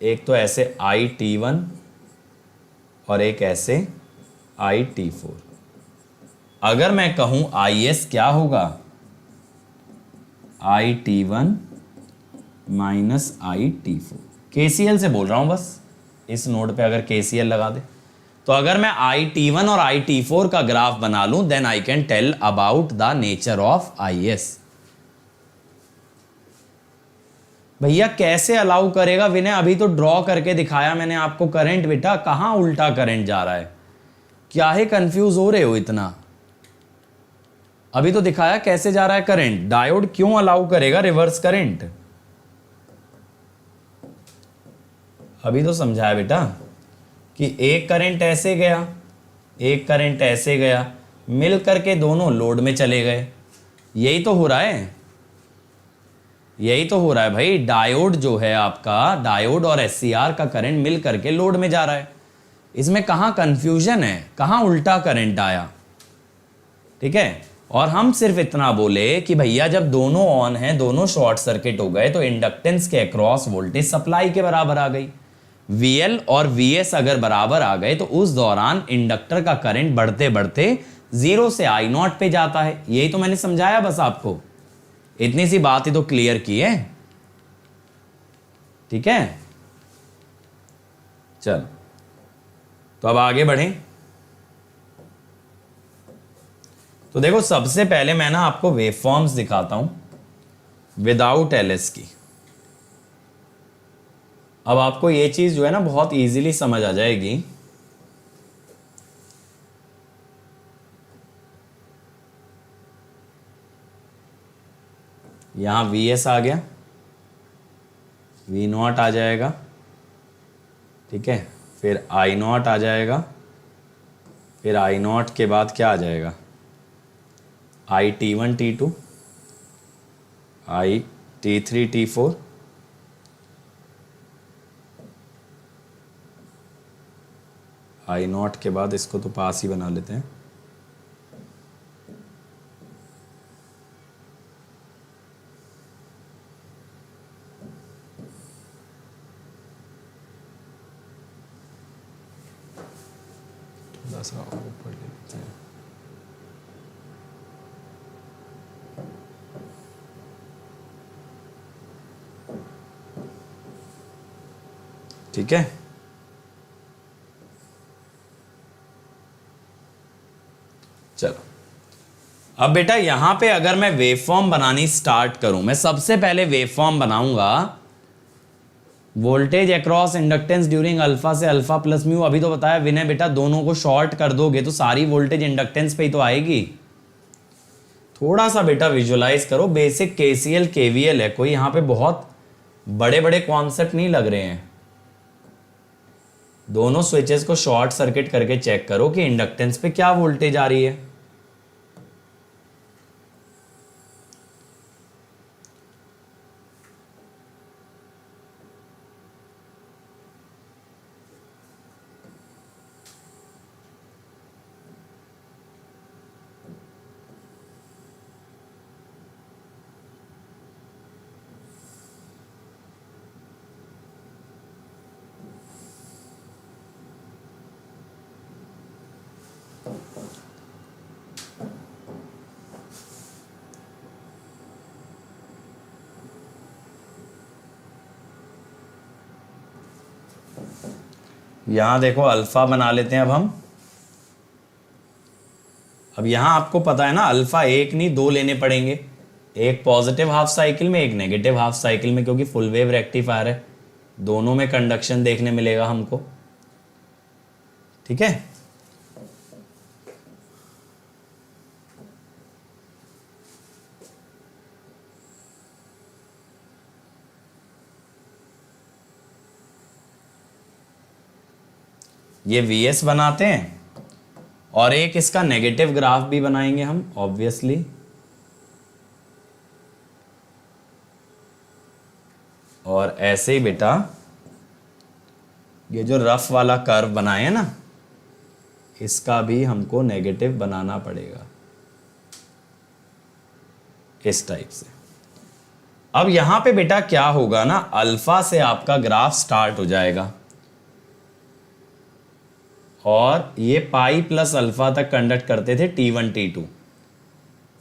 एक तो ऐसे आई टी वन और एक ऐसे आई टी फोर। अगर मैं कहूं आई एस क्या होगा, आई टी वन माइनस आई टी फोर। केसीएल से बोल रहा हूं बस, इस नोड पे अगर केसीएल लगा दे तो अगर मैं आई टी वन और आई टी फोर का ग्राफ बना लूं, then I can tell about the nature of I S. भैया कैसे अलाउ करेगा विनय? अभी तो ड्रॉ करके दिखाया मैंने आपको करंट बेटा, कहां उल्टा करंट जा रहा है? क्या है, कंफ्यूज हो रहे हो इतना? अभी तो दिखाया कैसे जा रहा है करंट। डायोड क्यों अलाउ करेगा रिवर्स करंट? अभी तो समझाया बेटा कि एक करंट ऐसे गया, एक करंट ऐसे गया, मिल करके दोनों लोड में चले गए। यही तो हो रहा है, यही तो हो रहा है भाई। डायोड जो है आपका, डायोड और एससीआर का करंट मिल करके लोड में जा रहा है। इसमें कहां कंफ्यूजन है, कहां उल्टा करंट आया? ठीक है। और हम सिर्फ इतना बोले कि भैया जब दोनों ऑन हैं, दोनों शॉर्ट सर्किट हो गए, तो इंडक्टेंस के अक्रॉस वोल्टेज सप्लाई के बराबर आ गई। VL और VS अगर बराबर आ गए तो उस दौरान इंडक्टर का करंट बढ़ते बढ़ते 0 से आई नॉट पे जाता है। यही तो मैंने समझाया बस आपको, इतनी सी बात ही तो क्लियर की है। ठीक है, चल तो अब आगे बढ़ें। तो देखो सबसे पहले मैं ना आपको वेवफॉर्म्स दिखाता हूं विदाउट एलएस की। अब आपको ये चीज जो है ना बहुत इजीली समझ आ जाएगी। यहां Vs आ गया, V0 आ जाएगा, ठीक है, फिर I0 आ जाएगा, फिर I0 के बाद क्या आ जाएगा, IT1 T2 T3 T4 I0 के बाद इसको तो पास ही बना लेते हैं, थोड़ा सा और ऊपर ले लेते हैं। ठीक है, चलो अब बेटा यहां पे अगर मैं वेवफॉर्म बनानी स्टार्ट करूं, मैं सबसे पहले वेवफॉर्म बनाऊंगा voltage across inductance during alpha से अल्फा प्लस म्यू। अभी तो बताया विनय बेटा दोनों को शॉर्ट कर दोगे तो सारी वोल्टेज इंडक्टेंस पे ही तो आएगी। थोड़ा सा बेटा विजुअलाइज करो, बेसिक केसीएल केवीएल है, कोई यहां पे बहुत बड़े बड़े कॉन्सेप्ट नहीं लग रहे हैं। दोनों स्विचेस को शॉर्ट सर्किट करके चेक करो कि इंडक्टेंस पे क्या वोल्टेज आ रही है। यहां देखो अल्फा बना लेते हैं अब हम। अब यहां आपको पता है ना अल्फा एक नहीं दो लेने पड़ेंगे, एक पॉजिटिव हाफ साइकिल में एक नेगेटिव हाफ साइकिल में, क्योंकि फुल वेव रेक्टिफायर है, दोनों में कंडक्शन देखने मिलेगा हमको। ठीक है, ये Vs बनाते हैं और एक इसका नेगेटिव ग्राफ भी बनाएंगे हम ऑब्वियसली। और ऐसे ही बेटा ये जो रफ वाला कर्व बनाए हैं ना, इसका भी हमको नेगेटिव बनाना पड़ेगा इस टाइप से। अब यहां पे बेटा क्या होगा ना, अल्फा से आपका ग्राफ स्टार्ट हो जाएगा और ये पाई प्लस अल्फा तक कंडक्ट करते थे T1 T2,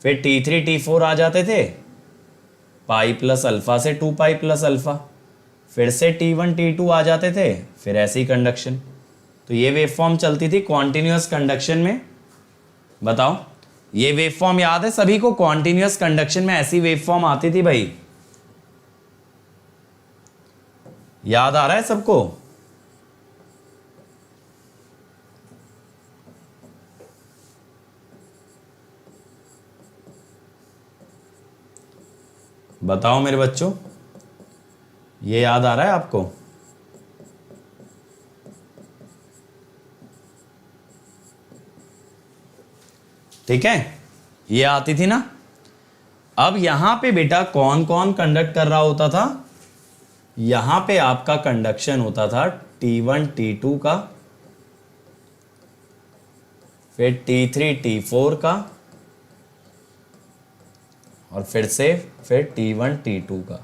फिर T3 T4 आ जाते थे पाई प्लस अल्फा से 2 पाई प्लस अल्फा, फिर से T1 T2 आ जाते थे, फिर ऐसी कंडक्शन। तो ये वेवफॉर्म चलती थी कॉन्टिन्यूअस कंडक्शन में। बताओ ये वेवफॉर्म याद है सभी को? कॉन्टिन्यूअस कंडक्शन में ऐसी वेवफॉर्म आती थी भाई, याद आ रहा है सबको? बताओ मेरे बच्चों, ये याद आ रहा है आपको? ठीक है, ये आती थी ना। अब यहां पे बेटा कौन कौन कंडक्ट कर रहा होता था? यहां पे आपका कंडक्शन होता था T1 T2 का, फिर T3 T4 का, और फिर T1 T2 का।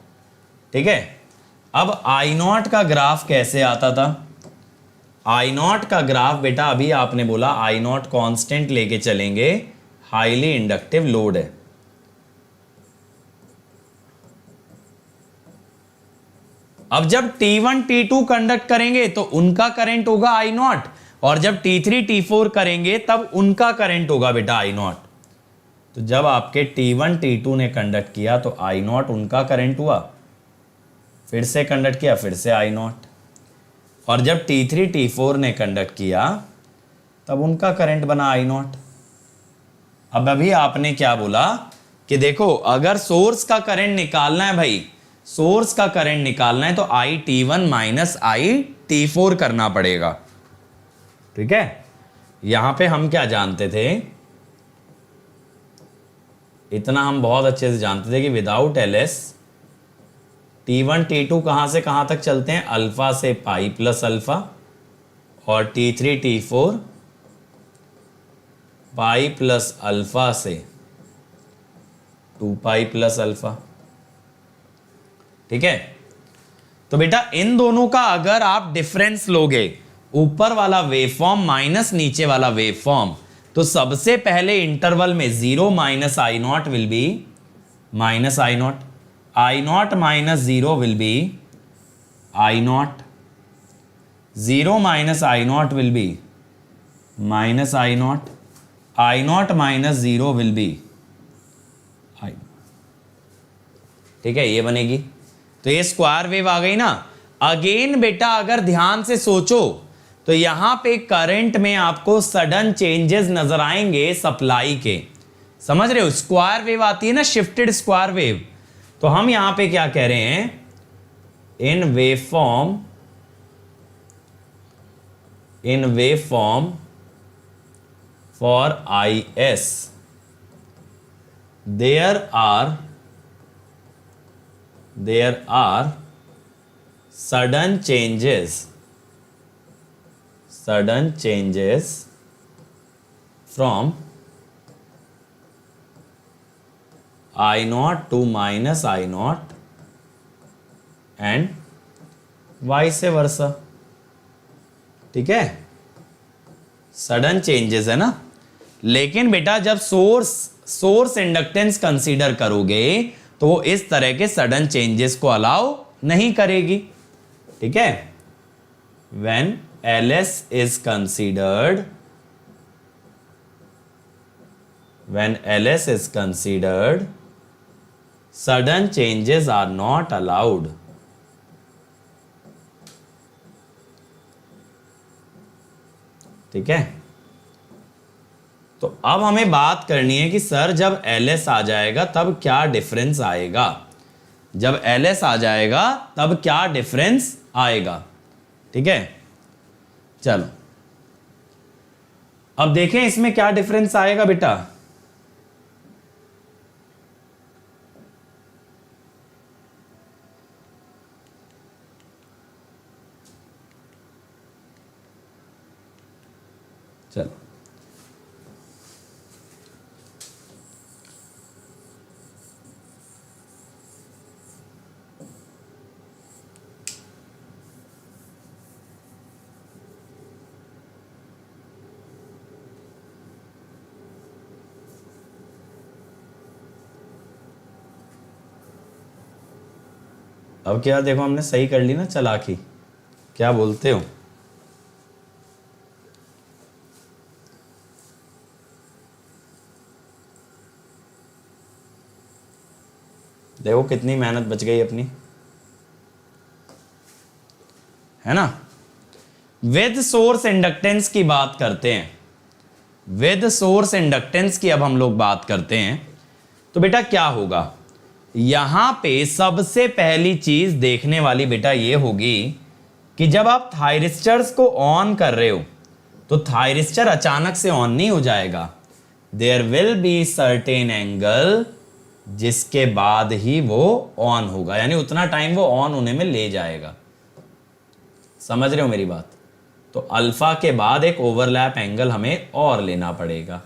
ठीक है, अब I0 का ग्राफ कैसे आता था? I0 का ग्राफ बेटा अभी आपने बोला I0 कांस्टेंट लेके चलेंगे, हाईली इंडक्टिव लोड है। अब जब T1 T2 कंडक्ट करेंगे तो उनका करंट होगा आई नॉट, और जब T3 T4 करेंगे तब उनका करंट होगा बेटा आई नॉट। तो जब आपके T1 T2 ने कंडक्ट किया तो आई नॉट उनका करंट हुआ, फिर से कंडक्ट किया फिर से आई नॉट, और जब T3 T4 ने कंडक्ट किया तब उनका करंट बना आई नॉट। अब अभी आपने क्या बोला कि देखो अगर सोर्स का करंट निकालना है भाई, सोर्स का करंट निकालना है तो IT1 माइनस IT4 करना पड़ेगा। ठीक है, यहां पे हम क्या जानते थे, इतना हम बहुत अच्छे से जानते थे कि विदाउट LS T1 T2 कहां से कहां तक चलते हैं, अल्फा से पाई प्लस अल्फा, और T3 T4 पाई प्लस अल्फा से 2 पाई प्लस अल्फा। ठीक है, तो बेटा इन दोनों का अगर आप डिफरेंस लोगे, ऊपर वाला वेवफॉर्म माइनस नीचे वाला वेवफॉर्म, तो सबसे पहले इंटरवल में 0 minus I naught will be minus I naught, I naught minus 0 will be I naught, 0 minus I naught will be minus I naught, I naught minus 0 will be I. ठीक है, ये बनेगी, तो ये स्क्वायर वेव आ गई ना। Again बेटा अगर ध्यान से सोचो तो यहां पे करंट में आपको सडन चेंजेस नजर आएंगे सप्लाई के, समझ रहे हो, स्क्वायर वेव आती है ना, शिफ्टेड स्क्वायर वेव। तो हम यहां पे क्या कह रहे हैं, in wave form for IS there are sudden changes from I naught to minus I naught and vice versa। ठीक है, सडन चेंजेस है ना, लेकिन बेटा जब सोर्स इंडक्टेंस कंसीडर करोगे तो वो इस तरह के सडन चेंजेस को अलाउ नहीं करेगी। ठीक है, when LS is considered, sudden changes are not allowed। ठीक है, तो अब हमें बात करनी है कि सर जब LS आ जाएगा तब क्या डिफरेंस आएगा, जब LS आ जाएगा तब क्या डिफरेंस आएगा। ठीक है, चलो अब देखें इसमें क्या डिफरेंस आएगा बेटा। चलो अब क्या देखो हमने सही कर ली ना चालाकी, क्या बोलते हो। देखो कितनी मेहनत बच गई अपनी, है ना। विद सोर्स इंडक्टेंस की बात करते हैं, विद सोर्स इंडक्टेंस की अब हम लोग बात करते हैं। तो बेटा क्या होगा, यहां पे सबसे पहली चीज देखने वाली बेटा ये होगी कि जब आप थायरिस्टर्स को ऑन कर रहे हो तो थायरिस्टर अचानक से ऑन नहीं हो जाएगा, there will be certain angle जिसके बाद ही वो ऑन होगा, यानी उतना टाइम वो ऑन होने में ले जाएगा। समझ रहे हो मेरी बात। तो अल्फा के बाद एक ओवरलैप एंगल हमें और लेना पड़ेगा।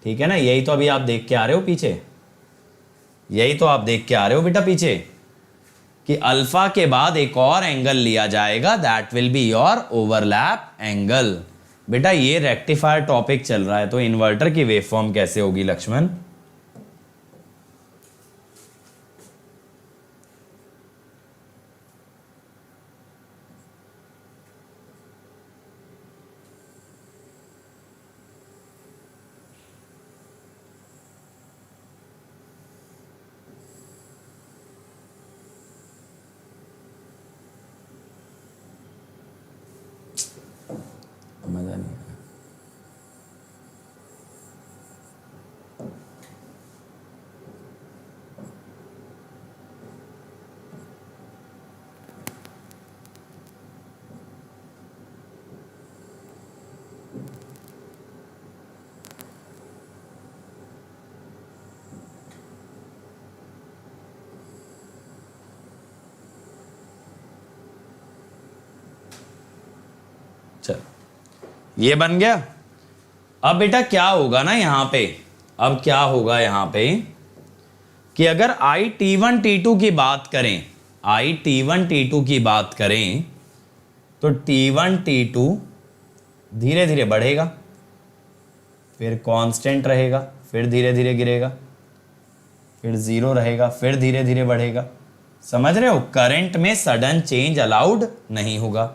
ठीक है ना, यही तो अभी आप देख के आ रहे हो पीछे, यही तो आप देख के आ रहे हो बेटा पीछे कि अल्फा के बाद एक और एंगल लिया जाएगा, that will be your overlap angle. बेटा ये रेक्टिफायर टॉपिक चल रहा है तो इन्वर्टर की वेवफॉर्म कैसे होगी लक्ष्मण। चलो ये बन गया। अब बेटा क्या होगा ना यहां पे, अब क्या होगा यहां पे कि अगर आई T1 T2 की बात करें, आई T1 T2 की बात करें तो T1 T2 धीरे धीरे बढ़ेगा, फिर कांस्टेंट रहेगा, फिर धीरे धीरे गिरेगा, फिर जीरो रहेगा, फिर धीरे धीरे बढ़ेगा। समझ रहे हो, करंट में सडन चेंज अलाउड नहीं होगा।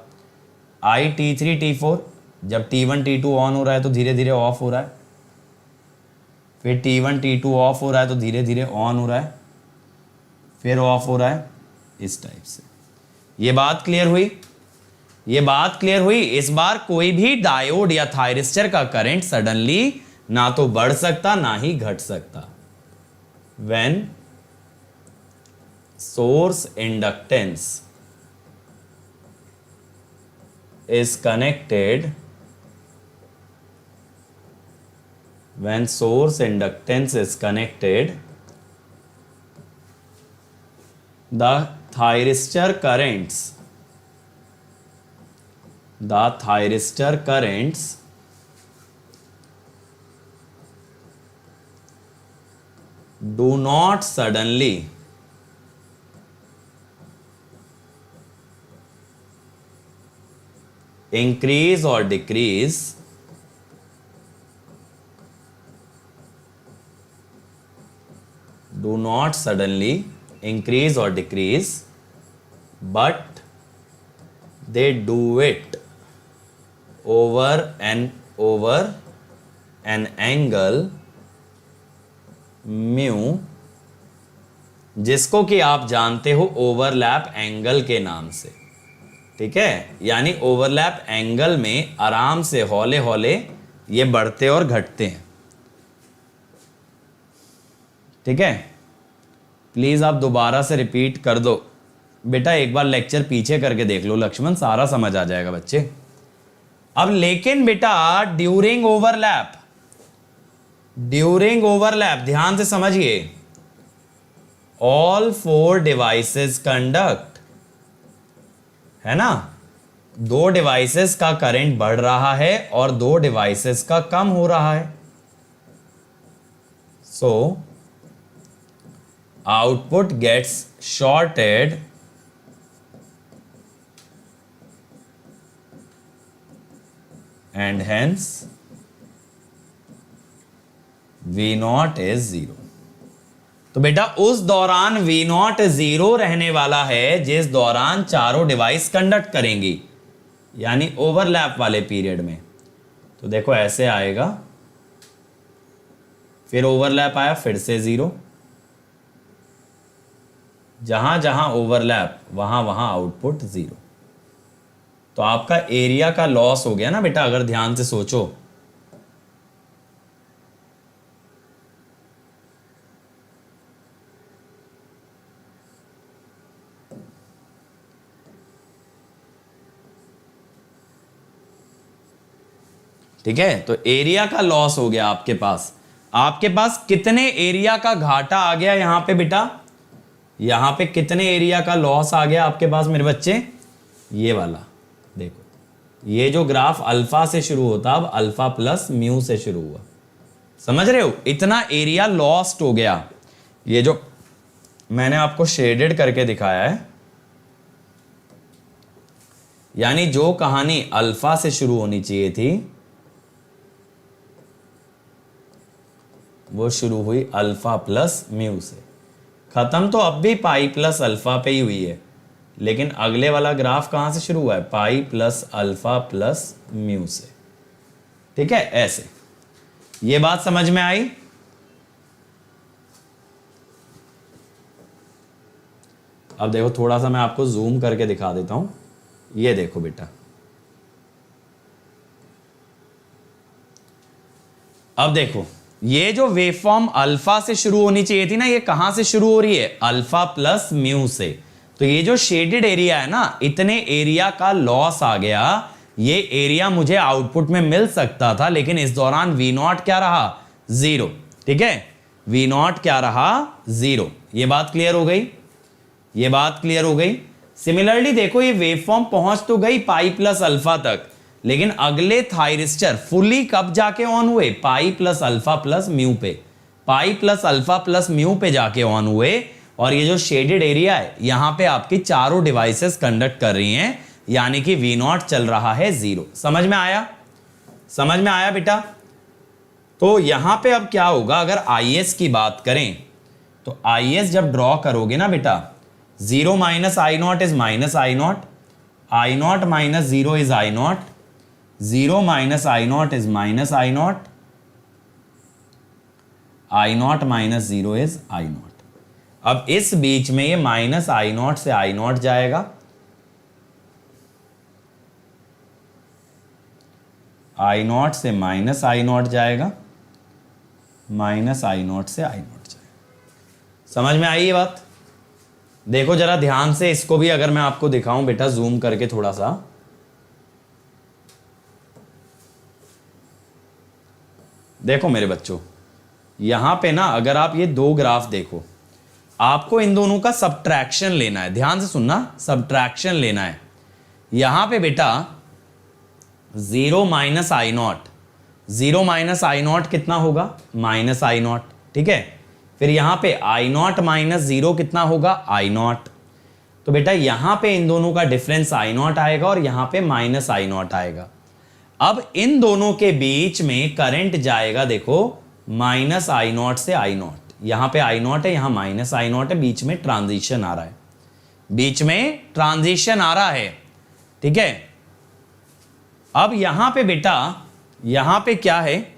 आई T3 T4 जब T1 T2 ऑन हो रहा है तो धीरे धीरे ऑफ हो रहा है, फिर T1 T2 ऑफ हो रहा है तो धीरे धीरे ऑन हो रहा है, फिर ऑफ हो रहा है, इस टाइप से। ये बात क्लियर हुई, ये बात क्लियर हुई। इस बार कोई भी डायोड या थायरिस्टर का करंट सडनली ना तो बढ़ सकता ना ही घट सकता। When source inductance is connected, when source inductance is connected, the thyristor currents do not suddenly increase or decrease but they do it over an angle mu, जिसको कि आप जानते हो ओवरलैप एंगल के नाम से। ठीक है, यानी ओवरलैप एंगल में आराम से हौले हौले ये बढ़ते और घटते हैं। ठीक है, प्लीज आप दोबारा से रिपीट कर दो बेटा, एक बार लेक्चर पीछे करके देख लो लक्ष्मण, सारा समझ आ जाएगा बच्चे। अब लेकिन बेटा ड्यूरिंग ओवरलैप ध्यान से समझिए, ऑल 4 डिवाइसेस कंडक्ट, है ना, 2 डिवाइसेस का करंट बढ़ रहा है और 2 डिवाइसेस का कम हो रहा है। So output gets shorted and hence V0 is 0। तो बेटा उस दौरान V0 0 रहने वाला है जिस दौरान चारों डिवाइस कंडक्ट करेंगी, यानी ओवरलैप वाले पीरियड में। तो देखो ऐसे आएगा, फिर ओवरलैप आया, फिर से 0, जहां जहां ओवरलैप वहां वहां आउटपुट 0। तो आपका एरिया का लॉस हो गया ना बेटा, अगर ध्यान से सोचो। ठीक है, तो एरिया का लॉस हो गया आपके पास। आपके पास कितने एरिया का घाटा आ गया यहां पे बेटा, यहां पे कितने एरिया का लॉस आ गया आपके पास मेरे बच्चे? ये वाला देखो, ये जो ग्राफ अल्फा से शुरू होता अब अल्फा प्लस म्यू से शुरू हुआ। समझ रहे हो, इतना एरिया लॉस्ट हो गया। ये जो मैंने आपको शेडेड करके दिखाया है, यानी जो कहानी अल्फा से शुरू होनी चाहिए थी वो शुरू हुई अल्फा प्लस म्यू से। खत्म तो अब भी पाई प्लस अल्फा पे ही हुई है, लेकिन अगले वाला ग्राफ कहां से शुरू हुआ है? पाई प्लस अल्फा प्लस म्यू से। ठीक है, ऐसे। ये बात समझ में आई? अब देखो थोड़ा सा मैं आपको जूम करके दिखा देता हूं। ये देखो बेटा, अब देखो ये जो वेवफॉर्म अल्फा से शुरू होनी चाहिए थी ना, ये कहां से शुरू हो रही है? अल्फा प्लस म्यू से। तो ये जो शेडेड एरिया है ना, इतने एरिया का लॉस आ गया। ये एरिया मुझे आउटपुट में मिल सकता था, लेकिन इस दौरान V0 क्या रहा? 0। ठीक है, V0 क्या रहा? 0। ये बात क्लियर हो गई? ये बात क्लियर हो गई। सिमिलरली देखो, ये वेवफॉर्म पहुंच तो गई पाई प्लस अल्फा तक, लेकिन अगले थायरिस्टर फुली कब जाके ऑन हुए? Pi plus alpha plus mu पे, pi plus alpha plus mu पे जाके ऑन हुए। और ये जो शेडेड एरिया है यहां पे आपकी चारों डिवाइसेस कंडक्ट कर रही हैं, यानी कि V0 चल रहा है 0। समझ में आया? समझ में आया बेटा? तो यहां पे अब क्या होगा, अगर IS की बात करें तो IS जब ड्रॉ करोगे ना बेटा, 0 minus I naught is minus I naught, I naught minus 0 is I naught, 0 minus I naught is minus I naught, I naught minus 0 is I not. अब इस बीच में ये माइनस आई नॉट से I not जाएगा, आई not से minus I not जाएगा, minus I not से I not जाएगा। समझ में आई ये बात? देखो जरा ध्यान से इसको भी, अगर मैं आपको दिखाऊं बेटा जूम करके थोड़ा सा, देखो मेरे बच्चों, यहां पे ना अगर आप ये दो ग्राफ देखो, आपको इन दोनों का सब्ट्रैक्शन लेना है। ध्यान से सुनना, सब्ट्रैक्शन लेना है। यहां पे बेटा 0 minus I naught, 0 minus I not कितना होगा? माइनस आई नॉट, ठीक है। फिर यहां पे आई नॉट माइनस 0 कितना होगा? आई नॉट। तो बेटा यहां पे इन दोनों का डिफरेंस आई नॉट आएगा और यहां पे माइनस आई नॉट आएगा। अब इन दोनों के बीच में करंट जाएगा, देखो माइनस आई नॉट से आई नॉट, यहां पे आई नॉट है, यहां माइनस आई नॉट है, बीच में ट्रांजिशन आ रहा है, बीच में ट्रांजिशन आ रहा है, ठीक है। अब यहां पे बेटा, यहां पे क्या है,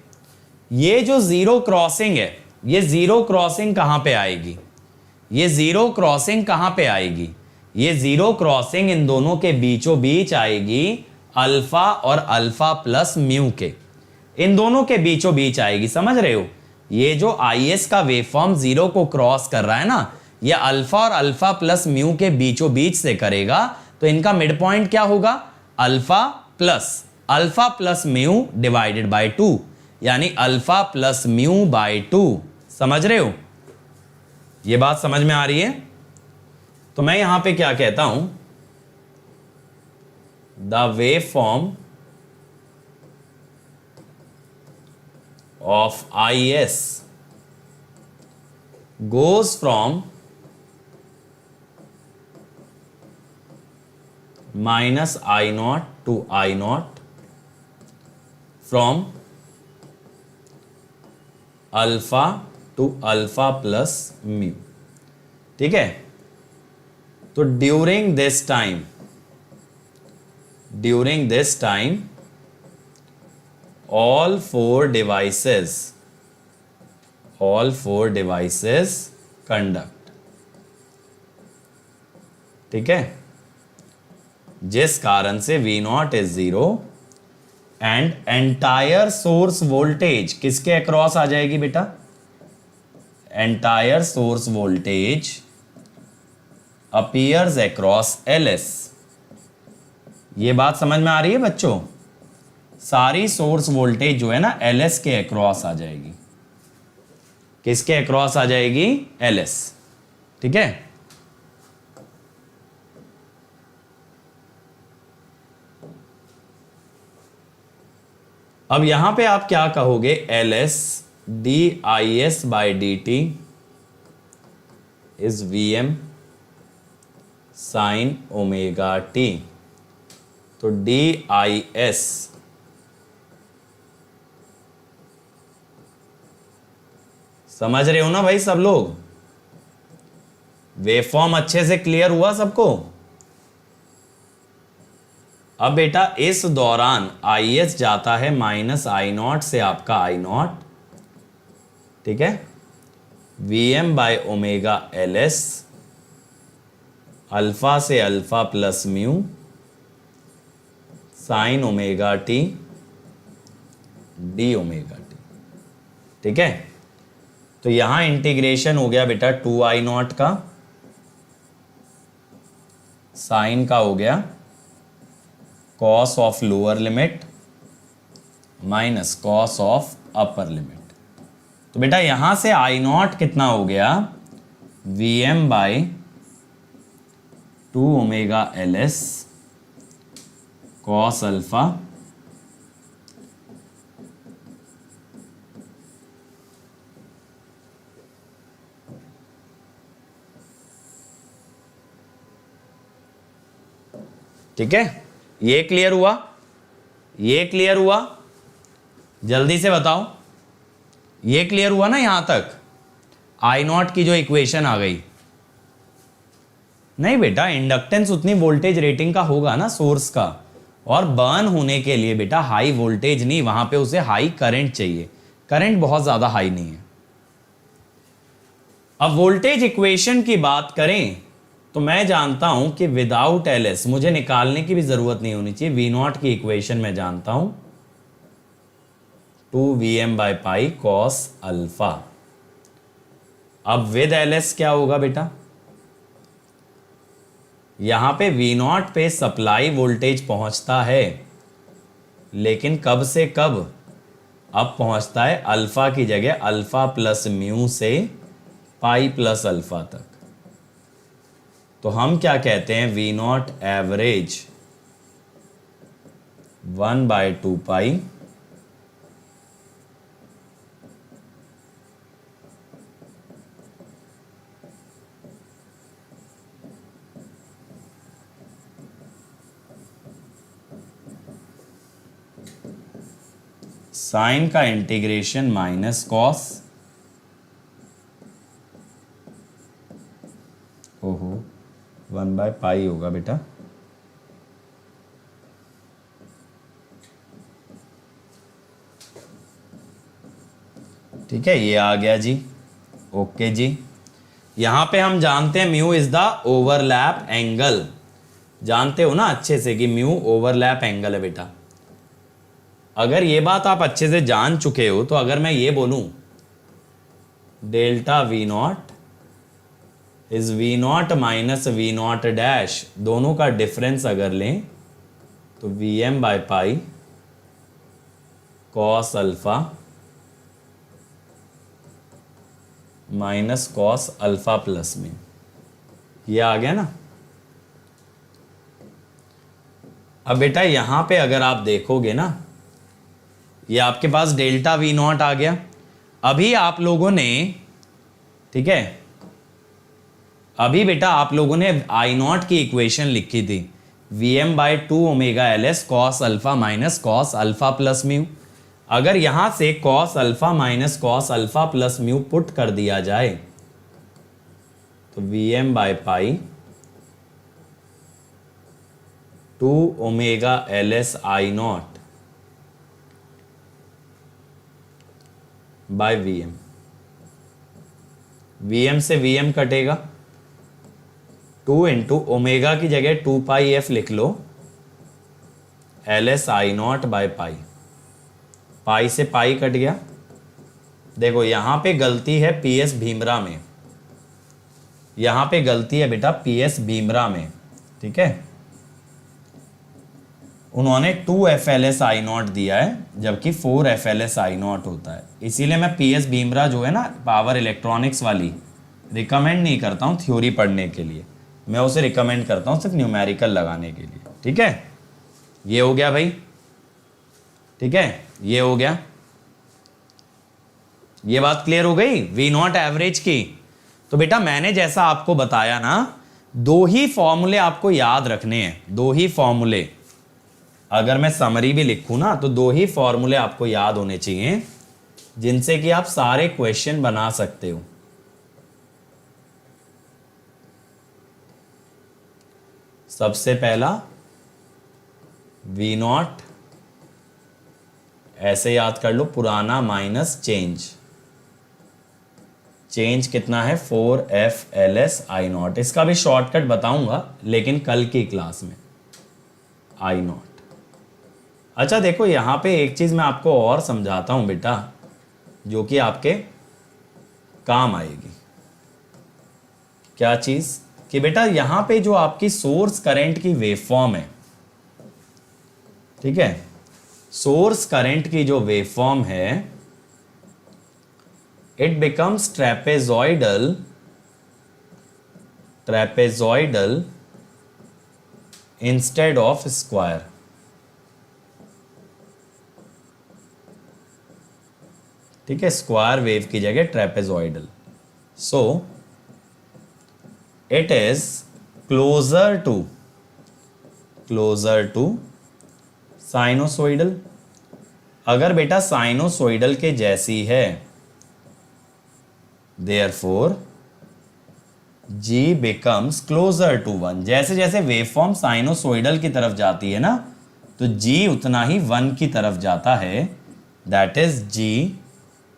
ये जो जीरो क्रॉसिंग है, ये जीरो क्रॉसिंग कहां पे आएगी? ये जीरो क्रॉसिंग कहां पे आएगी? ये जीरो क्रॉसिंग इन दोनों के बीचों बीच आएगी अल्फा और अल्फा प्लस म्यू के, इन दोनों के बीचों बीच आएगी। समझ रहे हो? ये जो IS का वेवफॉर्म जीरो को क्रॉस कर रहा है ना, ये अल्फा और अल्फा प्लस म्यू के बीचों बीच से करेगा, तो इनका मिड पॉइंट क्या होगा? Alpha plus mu divided by 2, यानी अल्फा प्लस म्यू बाय 2। समझ रहे हो? ये बात समझ में आ रही है? तो मैं यहां पे क्या कहता हूं, the waveform of IS goes from minus I naught to I naught, from alpha to alpha plus mu, ठीक है। तो during this time all four devices conduct, ठीक है, जिस कारण से V0 is 0 and entire source voltage किसके across आ जाएगी बेटा? Entire source voltage appears across LS। ये बात समझ में आ रही है बच्चों? सारी सोर्स वोल्टेज जो है ना LS के अक्रॉस आ जाएगी। किसके अक्रॉस आ जाएगी? LS, ठीक है। अब यहां पे आप क्या कहोगे? LS DIS by DT is VM sine omega T। तो DIS समझ रहे हो ना भाई सब लोग? वेवफॉर्म अच्छे से क्लियर हुआ सबको? अब बेटा इस दौरान IS जाता है माइनस आई नॉट से आपका आई नॉट, ठीक है, VM by omega LS, alpha से alpha plus mu sine omega T D omega T, ठीक है। तो यहां इंटीग्रेशन हो गया बेटा 2I0 का, साइन का हो गया cos of lower limit minus cos of upper limit. तो बेटा यहां से I0 कितना हो गया? VM by 2 omega LS cos alpha ठीक है, ये क्लियर हुआ, ये क्लियर हुआ, जल्दी से बताओ, ये क्लियर हुआ ना यहां तक? आई नॉट की जो इक्वेशन आ गई। नहीं बेटा, इंडक्टेंस उतनी वोल्टेज रेटिंग का होगा ना सोर्स का, और बर्न होने के लिए बेटा हाई वोल्टेज नहीं, वहां पे उसे हाई करंट चाहिए, करंट बहुत ज्यादा हाई नहीं है। अब वोल्टेज इक्वेशन की बात करें तो मैं जानता हूं कि विदाउट एलएस मुझे निकालने की भी जरूरत नहीं होनी चाहिए। वी नॉट की इक्वेशन मैं जानता हूं 2Vm/π cos अल्फा। अब विद एलएस क्या होगा बेटा? यहां पे वी नॉट पे सप्लाई वोल्टेज पहुंचता है, लेकिन कब से कब? अब पहुंचता है अल्फा की जगह अल्फा प्लस म्यू से पाई प्लस अल्फा तक। तो हम क्या कहते हैं? V naught average 1/2 pi sine का इंटीग्रेशन माइनस कॉस, ओहो 1/π होगा बेटा, ठीक है, ये आ गया जी, ओके जी। यहां पे हम जानते हैं mu is the overlap angle, जानते हो ना अच्छे से कि म्यू ओवरलैप एंगल है बेटा। अगर ये बात आप अच्छे से जान चुके हो तो अगर मैं ये बोलूं delta V naught is V naught minus V naught dash, दोनों का डिफरेंस अगर लें तो Vm/π cos alpha minus cos alpha plus में, ये आ गया ना। अब बेटा यहां पे अगर आप देखोगे ना, ये आपके पास डेल्टा वी नॉट आ गया। अभी आप लोगों ने, ठीक है, अभी बेटा आप लोगों ने आई नॉट की इक्वेशन लिखी थी Vm/2 omega LS cos alpha minus cos alpha plus mu. अगर यहां से cos alpha minus cos alpha plus mu put कर दिया जाए तो Vm/π 2 omega LS I naught by Vm, Vm से Vm कटेगा, 2 इंटू ओमेगा की जगह 2πf लिख लो, LS I naught by pi, pi से पाई कट गया। देखो यहां पे गलती है पीएस भीमरा में, यहां पे गलती है बेटा पीएस भीमरा में, ठीक है, उन्होंने 2FLS आई नॉट दिया है जबकि 4FLS आई नॉट होता है। इसीलिए मैं पीएस भीमरा जो है ना पावर इलेक्ट्रॉनिक्स वाली रिकमेंड नहीं करता हूं थ्योरी पढ़ने के लिए, मैं उसे रिकमेंड करता हूं सिर्फ न्यूमेरिकल लगाने के लिए, ठीक है। ये हो गया भाई, ठीक है, ये हो गया, ये बात क्लियर हो गई वी नॉट एवरेज की। तो बेटा मैंने जैसा आपको बताया ना, दो ही फॉर्मूले आपको याद रखने हैं, दो ही फॉर्मूले। अगर मैं समरी भी लिखूं ना तो दो ही फॉर्मूले आपको याद होने चाहिए जिनसे कि आप सारे क्वेश्चन बना सकते हो। सबसे पहला वी नॉट, ऐसे याद कर लो, पुराना माइनस चेंज, चेंज कितना है 4FLS आई नॉट, इसका भी शॉर्टकट बताऊंगा लेकिन कल की क्लास में, आई नॉट। अच्छा देखो यहां पे एक चीज मैं आपको और समझाता हूं बेटा जो कि आपके काम आएगी। क्या चीज? कि बेटा यहां पे जो आपकी सोर्स करंट की वेवफॉर्म है, ठीक है, सोर्स करंट की जो वेवफॉर्म है, it becomes trapezoidal, trapezoidal instead of square. ठीक है, स्क्वायर वेव की जगह trapezoidal. So it is closer to closer to sinusoidal. अगर बेटा साइनोसोइडल के जैसी है, therefore G becomes closer to 1। जैसे जैसे वेवफॉर्म साइनोसोइडल की तरफ जाती है ना, तो G उतना ही 1 की तरफ जाता है। That is G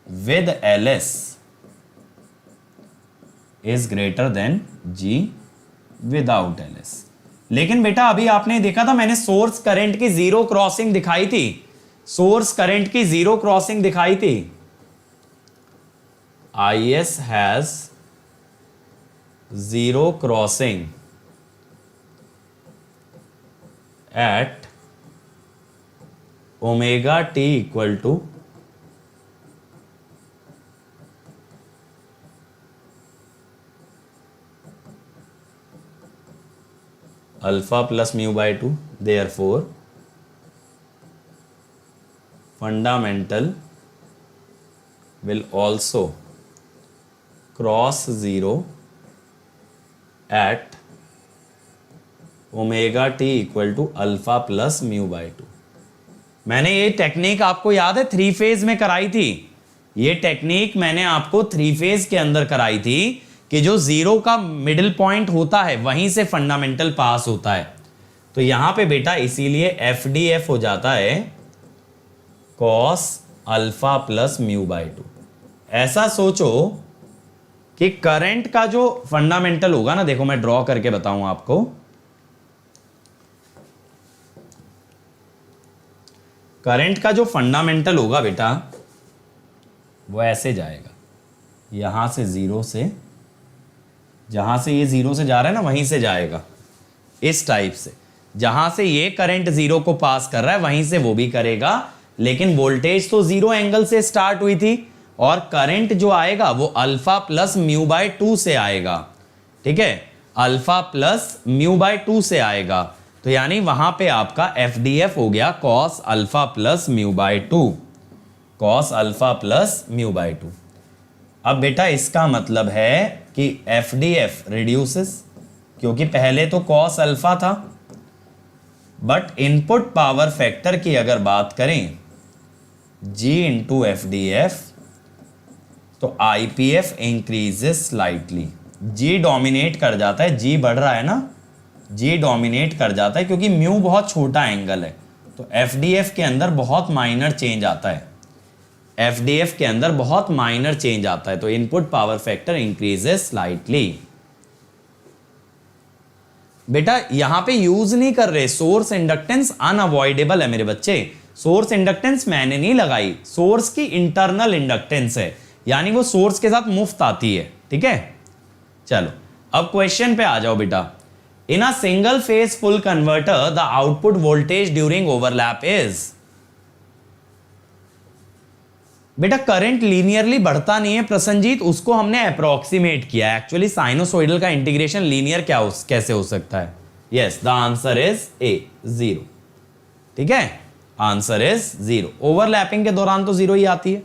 with LS is greater than G without LS। लेकिन बेटा अभी आपने देखा था, मैंने सोर्स करंट की जीरो क्रॉसिंग दिखाई थी, सोर्स करंट की जीरो क्रॉसिंग दिखाई थी। IS has zero crossing at omega T equal to alpha plus mu by 2। Therefore fundamental will also cross zero at omega T equal to alpha plus mu by 2। मैंने ये technique आपको याद है 3 phase में कराई थी। ये टेक्निक मैंने आपको 3 फेज के अंदर कराई थी कि जो जीरो का मिडिल पॉइंट होता है वहीं से फंडामेंटल पास होता है। तो यहां पे बेटा इसीलिए FDF हो जाता है cos alpha plus mu by 2। ऐसा सोचो कि करंट का जो फंडामेंटल होगा ना, देखो मैं ड्रॉ करके बताऊं आपको। करंट का जो फंडामेंटल होगा बेटा वो ऐसे जाएगा, यहां से जीरो से, जहां से ये जीरो से जा रहा है ना वहीं से जाएगा, इस टाइप से। जहां से ये करंट जीरो को पास कर रहा है वहीं से वो भी करेगा, लेकिन वोल्टेज तो जीरो एंगल से स्टार्ट हुई थी और करंट जो आएगा वो अल्फा प्लस म्यू बाय 2 से आएगा। ठीक है, अल्फा प्लस म्यू बाय 2 से आएगा। तो यानी वहां पे आपका FDF हो गया cos alpha plus mu by 2, cos alpha plus mu by 2। अब बेटा इसका मतलब है कि FDF रिड्यूसेस, क्योंकि पहले तो कॉस अल्फा था, बट इनपुट पावर फैक्टर की अगर बात करें G इंटू FDF, तो IPF increases slightly. G dominate कर जाता है, G बढ़ रहा है ना, G डोमिनेट कर जाता है क्योंकि म्यू बहुत छोटा एंगल है। तो FDF के अंदर बहुत माइनर चेंज आता है, FDF के अंदर बहुत माइनर चेंज आता है। तो input power factor increases slightly. बेटा यहां पे यूज नहीं कर रहे सोर्स इंडक्टेंस, अनअवॉइडेबल है मेरे बच्चे। सोर्स इंडक्टेंस मैंने नहीं लगाई, सोर्स की इंटरनल इंडक्टेंस है, यानी वो सोर्स के साथ मुफ्त आती है। ठीक है, चलो अब क्वेश्चन पे आ जाओ बेटा। In a single phase full converter the output voltage during overlap is. बेटा करंट लीनियरली बढ़ता नहीं है प्रसन्नजीत, उसको हमने अप्रोक्सीमेट किया। एक्चुअली साइनोसॉइडल का इंटीग्रेशन लीनियर कैसे हो सकता है? Yes, the answer is A, 0। ठीक है, आंसर इज 0। ओवरलैपिंग के दौरान तो 0 ही आती है।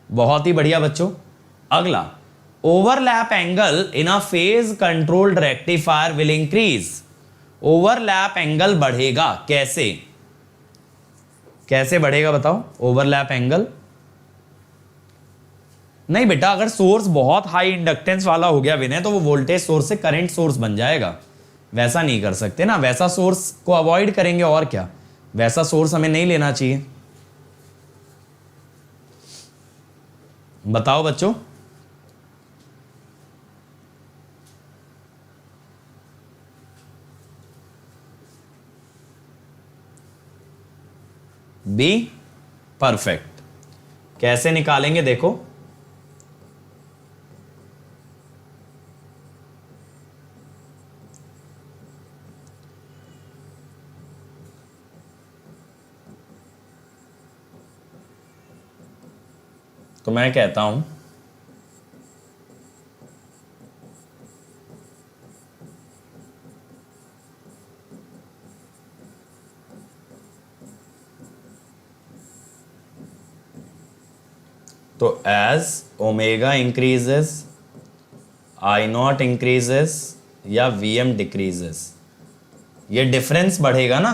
बहुत ही बढ़िया बच्चों। अगला, overlap angle in a phase controlled rectifier will increase. Overlap angle बढ़ेगा कैसे? कैसे बढ़ेगा बताओ ओवरलैप एंगल? नहीं बेटा, अगर सोर्स बहुत हाई इंडक्टेंस वाला हो गया विनय, तो वो वोल्टेज सोर्स से करंट सोर्स बन जाएगा। वैसा नहीं कर सकते ना, वैसा सोर्स को अवॉइड करेंगे और क्या, वैसा सोर्स हमें नहीं लेना चाहिए। बताओ बच्चों। B, perfect. कैसे निकालेंगे देखो। तो मैं कहता हूं तो as omega increases I0 increases या VM डिक्रीजेस, ये डिफरेंस बढ़ेगा ना,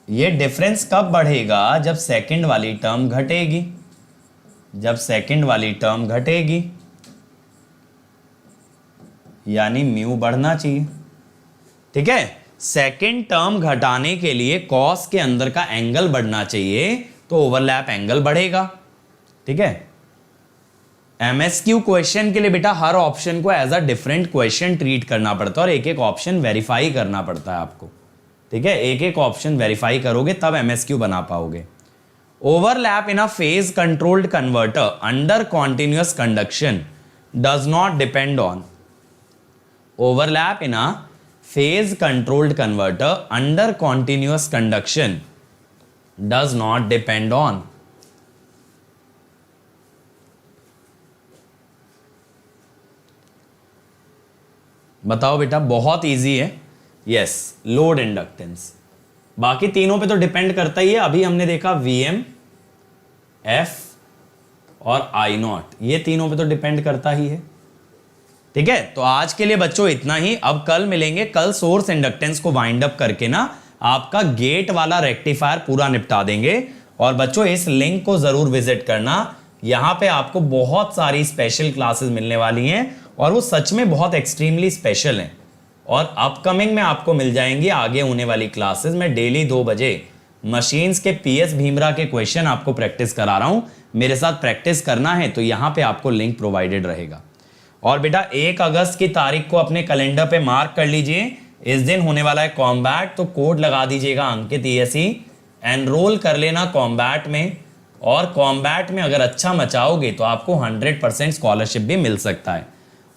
ये डिफरेंस कब बढ़ेगा? जब सेकंड वाली टर्म घटेगी, जब सेकंड वाली टर्म घटेगी, यानी म्यू बढ़ना चाहिए। ठीक है, सेकंड टर्म घटाने के लिए कॉस के अंदर का एंगल बढ़ना चाहिए, तो ओवरलैप एंगल बढ़ेगा। ठीक है, एमएसक्यू क्वेश्चन के लिए बेटा हर ऑप्शन को as a different question treat करना पड़ता है और एक एक ऑप्शन वेरीफाई करना पड़ता है आपको। ठीक है, एक एक ऑप्शन वेरीफाई करोगे तब एमएसक्यू बना पाओगे। Overlap in a phase controlled converter under continuous conduction does not depend on, overlap in a phase controlled converter under continuous conduction does not depend on, बताओ बेटा, बहुत इजी है। Yes, load inductance. बाकी तीनों पे तो डिपेंड करता ही है। अभी हमने देखा वीएम, एफ और आई नॉट, ये तीनों पे तो डिपेंड करता ही है। ठीक है, तो आज के लिए बच्चों इतना ही। अब कल मिलेंगे, कल सोर्स इंडक्टेंस को वाइंड अप करके ना आपका गेट वाला रेक्टिफायर पूरा निपटा देंगे। और बच्चों इस लिंक को जरूर विजिट करना, यहां पे आपको बहुत सारी स्पेशल क्लासेस मिलने वाली हैं और वो सच में बहुत एक्सट्रीमली स्पेशल हैं। और अपकमिंग में आपको मिल जाएंगी आगे होने वाली क्लासेस में। डेली 2 बजे मशीन्स के पीएस भीमरा के क्वेश्चन आपको प्रैक्टिस करा रहा हूं। मेरे साथ प्रैक्टिस करना है तो यहां पे आपको लिंक प्रोवाइडेड रहेगा। और बेटा 1 अगस्त की तारीख को अपने कैलेंडर पे मार्क कर लीजिए, इस दिन होने वाला है कॉम्बैट, तो कोड लगा दीजिएगा अंकित ESE, एनरोल कर लेना कॉम्बैट में। और कॉम्बैट में अगर अच्छा मचाओगे तो आपको 100% स्कॉलरशिप भी मिल सकता है।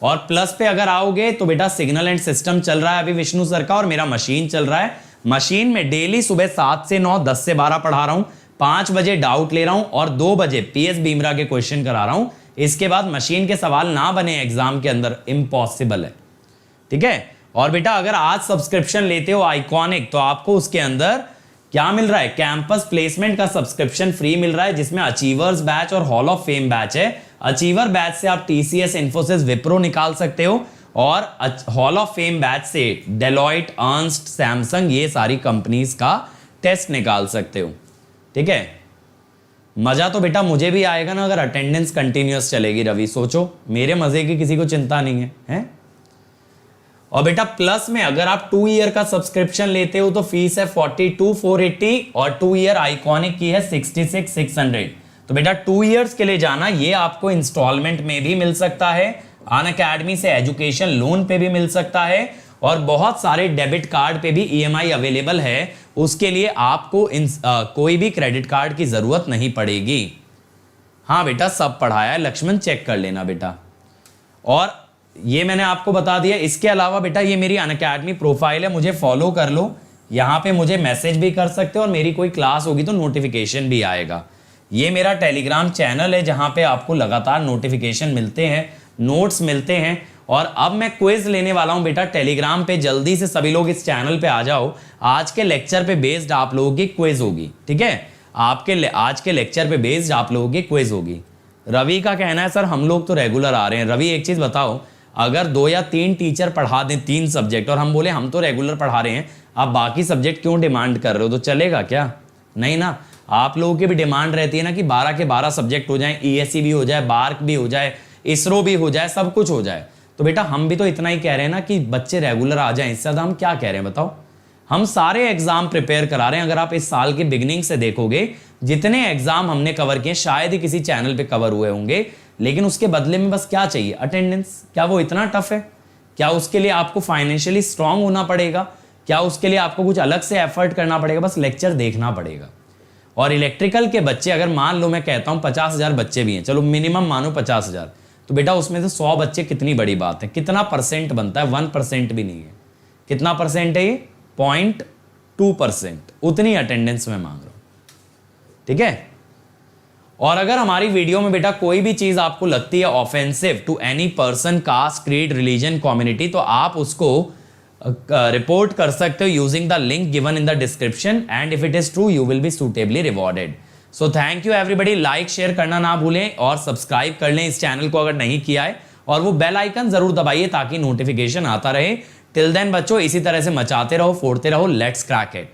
और प्लस पे अगर आओगे तो बेटा सिग्नल एंड सिस्टम चल रहा है अभी विष्णु सर का, और मेरा मशीन चल रहा है। मशीन में डेली सुबह 7 से 9, 10 से 12 पढ़ा रहा हूं, 5 बजे डाउट ले रहा हूं और 2 बजे पीएस भीमरा के क्वेश्चन करा रहा हूं। इसके बाद मशीन के सवाल ना बने एग्जाम के अंदर, इम्पॉसिबल है। ठीक है, और बेटा अगर आज सब्सक्रिप्शन लेते हो आइकॉनिक, तो आपको उसके अंदर क्या मिल रहा है? कैंपस प्लेसमेंट का सब्सक्रिप्शन फ्री मिल रहा है, जिसमें अचीवर्स बैच और हॉल ऑफ फेम बैच है। अचीवर बैच से आप TCS, इन्फोसिस, विप्रो निकाल सकते हो, और हॉल ऑफ फेम बैच से डेलॉयट, अर्नस्ट, सैमसंग, ये सारी कंपनीज का टेस्ट निकाल सकते हो। ठीक है, मजा तो बेटा मुझे भी आएगा ना अगर अटेंडेंस कंटिन्यूअस चलेगी। रवि सोचो, मेरे मजे की किसी को चिंता नहीं है, हैं? और बेटा प्लस में अगर आप 2 ईयर का सब्सक्रिप्शन लेते हो तो फीस है 42,480 और 2 ईयर आइकॉनिक की है 66,600। तो बेटा 2 ईयर्स के लिए जाना, ये आपको इंस्टॉलमेंट में भी मिल सकता है, अनअकैडमी से एजुकेशन लोन पे भी मिल सकता है, और बहुत सारे डेबिट कार्ड पे भी EMI अवेलेबल है। उसके लिए आपको कोई भी क्रेडिट कार्ड की जरूरत नहीं पड़ेगी। हाँ बेटा सब पढ़ाया है, लक्ष्मण चेक कर लेना बेटा। और ये मैंने आपको बता दिया। इसके अलावा बेटा ये मेरी अनअकैडमी प्रोफाइल है, मुझे फॉलो कर लो, यहाँ पे मुझे मैसेज भी कर सकते हो और मेरी कोई क्लास होगी तो नोटिफिकेशन भी आएगा। ये मेरा टेलीग्राम चैनल है जहाँ पे आपको लगातार नोटिफिकेशन मिलते हैं, नोट्स मिलते हैं। और अब मैं क्विज लेने वाला हूं बेटा टेलीग्राम पे, जल्दी से सभी लोग इस चैनल पे आ जाओ। आज के लेक्चर पे बेस्ड आप लोगों की क्विज होगी। ठीक है, आज के लेक्चर पे बेस्ड आप लोगों की क्विज होगी। रवि का कहना है सर हम लोग तो रेगुलर आ रहे हैं। रवि एक चीज बताओ, अगर 2 या 3 टीचर पढ़ा दें 3 सब्जेक्ट और हम बोले हम तो रेगुलर पढ़ा रहे हैं, आप बाकी सब्जेक्ट क्यों डिमांड कर रहे हो? तो चलेगा क्या? नहीं ना। आप लोगों की भी डिमांड रहती है ना कि 12 के 12 सब्जेक्ट हो जाए, ESE भी हो जाए, बार्क भी हो जाए, इसरो भी हो जाए, सब कुछ हो जाए। तो बेटा हम भी तो इतना ही कह रहे हैं ना कि बच्चे रेगुलर आ जाएं, इससे ज़्यादा हम क्या कह रहे हैं बताओ? हम सारे एग्जाम प्रिपेयर करा रहे हैं। अगर आप इस साल की बिगिनिंग से देखोगे, जितने एग्जाम हमने कवर किए शायद ही किसी चैनल पे कवर हुए होंगे, लेकिन उसके बदले में बस क्या चाहिए? अटेंडेंस। क्या वो इतना टफ है? क्या उसके लिए आपको फाइनेंशियली स्ट्रांग होना पड़ेगा? क्या उसके लिए आपको कुछ अलग से एफर्ट करना पड़ेगा? बस लेक्चर देखना पड़ेगा। और इलेक्ट्रिकल के बच्चे, अगर मान लो मैं कहता हूँ 50,000 बच्चे भी हैं, चलो मिनिमम मानो 50,000, तो बेटा उसमें से 100 बच्चे कितनी बड़ी बात है? कितना परसेंट बनता है? 1% भी नहीं है। कितना परसेंट है ये? 0.2%। उतनी अटेंडेंस में मांग रहा हूं। ठीक है, और अगर हमारी वीडियो में बेटा कोई भी चीज आपको लगती है offensive to any person, caste, creed, religion, community, तो आप उसको रिपोर्ट कर सकते हो using the link given in the description, and if it is true you will be suitably rewarded. So thank you everybody. Like share करना ना भूलें और सब्सक्राइब कर लें इस चैनल को अगर नहीं किया है, और वो बेल आइकन जरूर दबाइए ताकि नोटिफिकेशन आता रहे। टिल देन बच्चों इसी तरह से मचाते रहो, फोड़ते रहो, लेट्स क्रैक इट।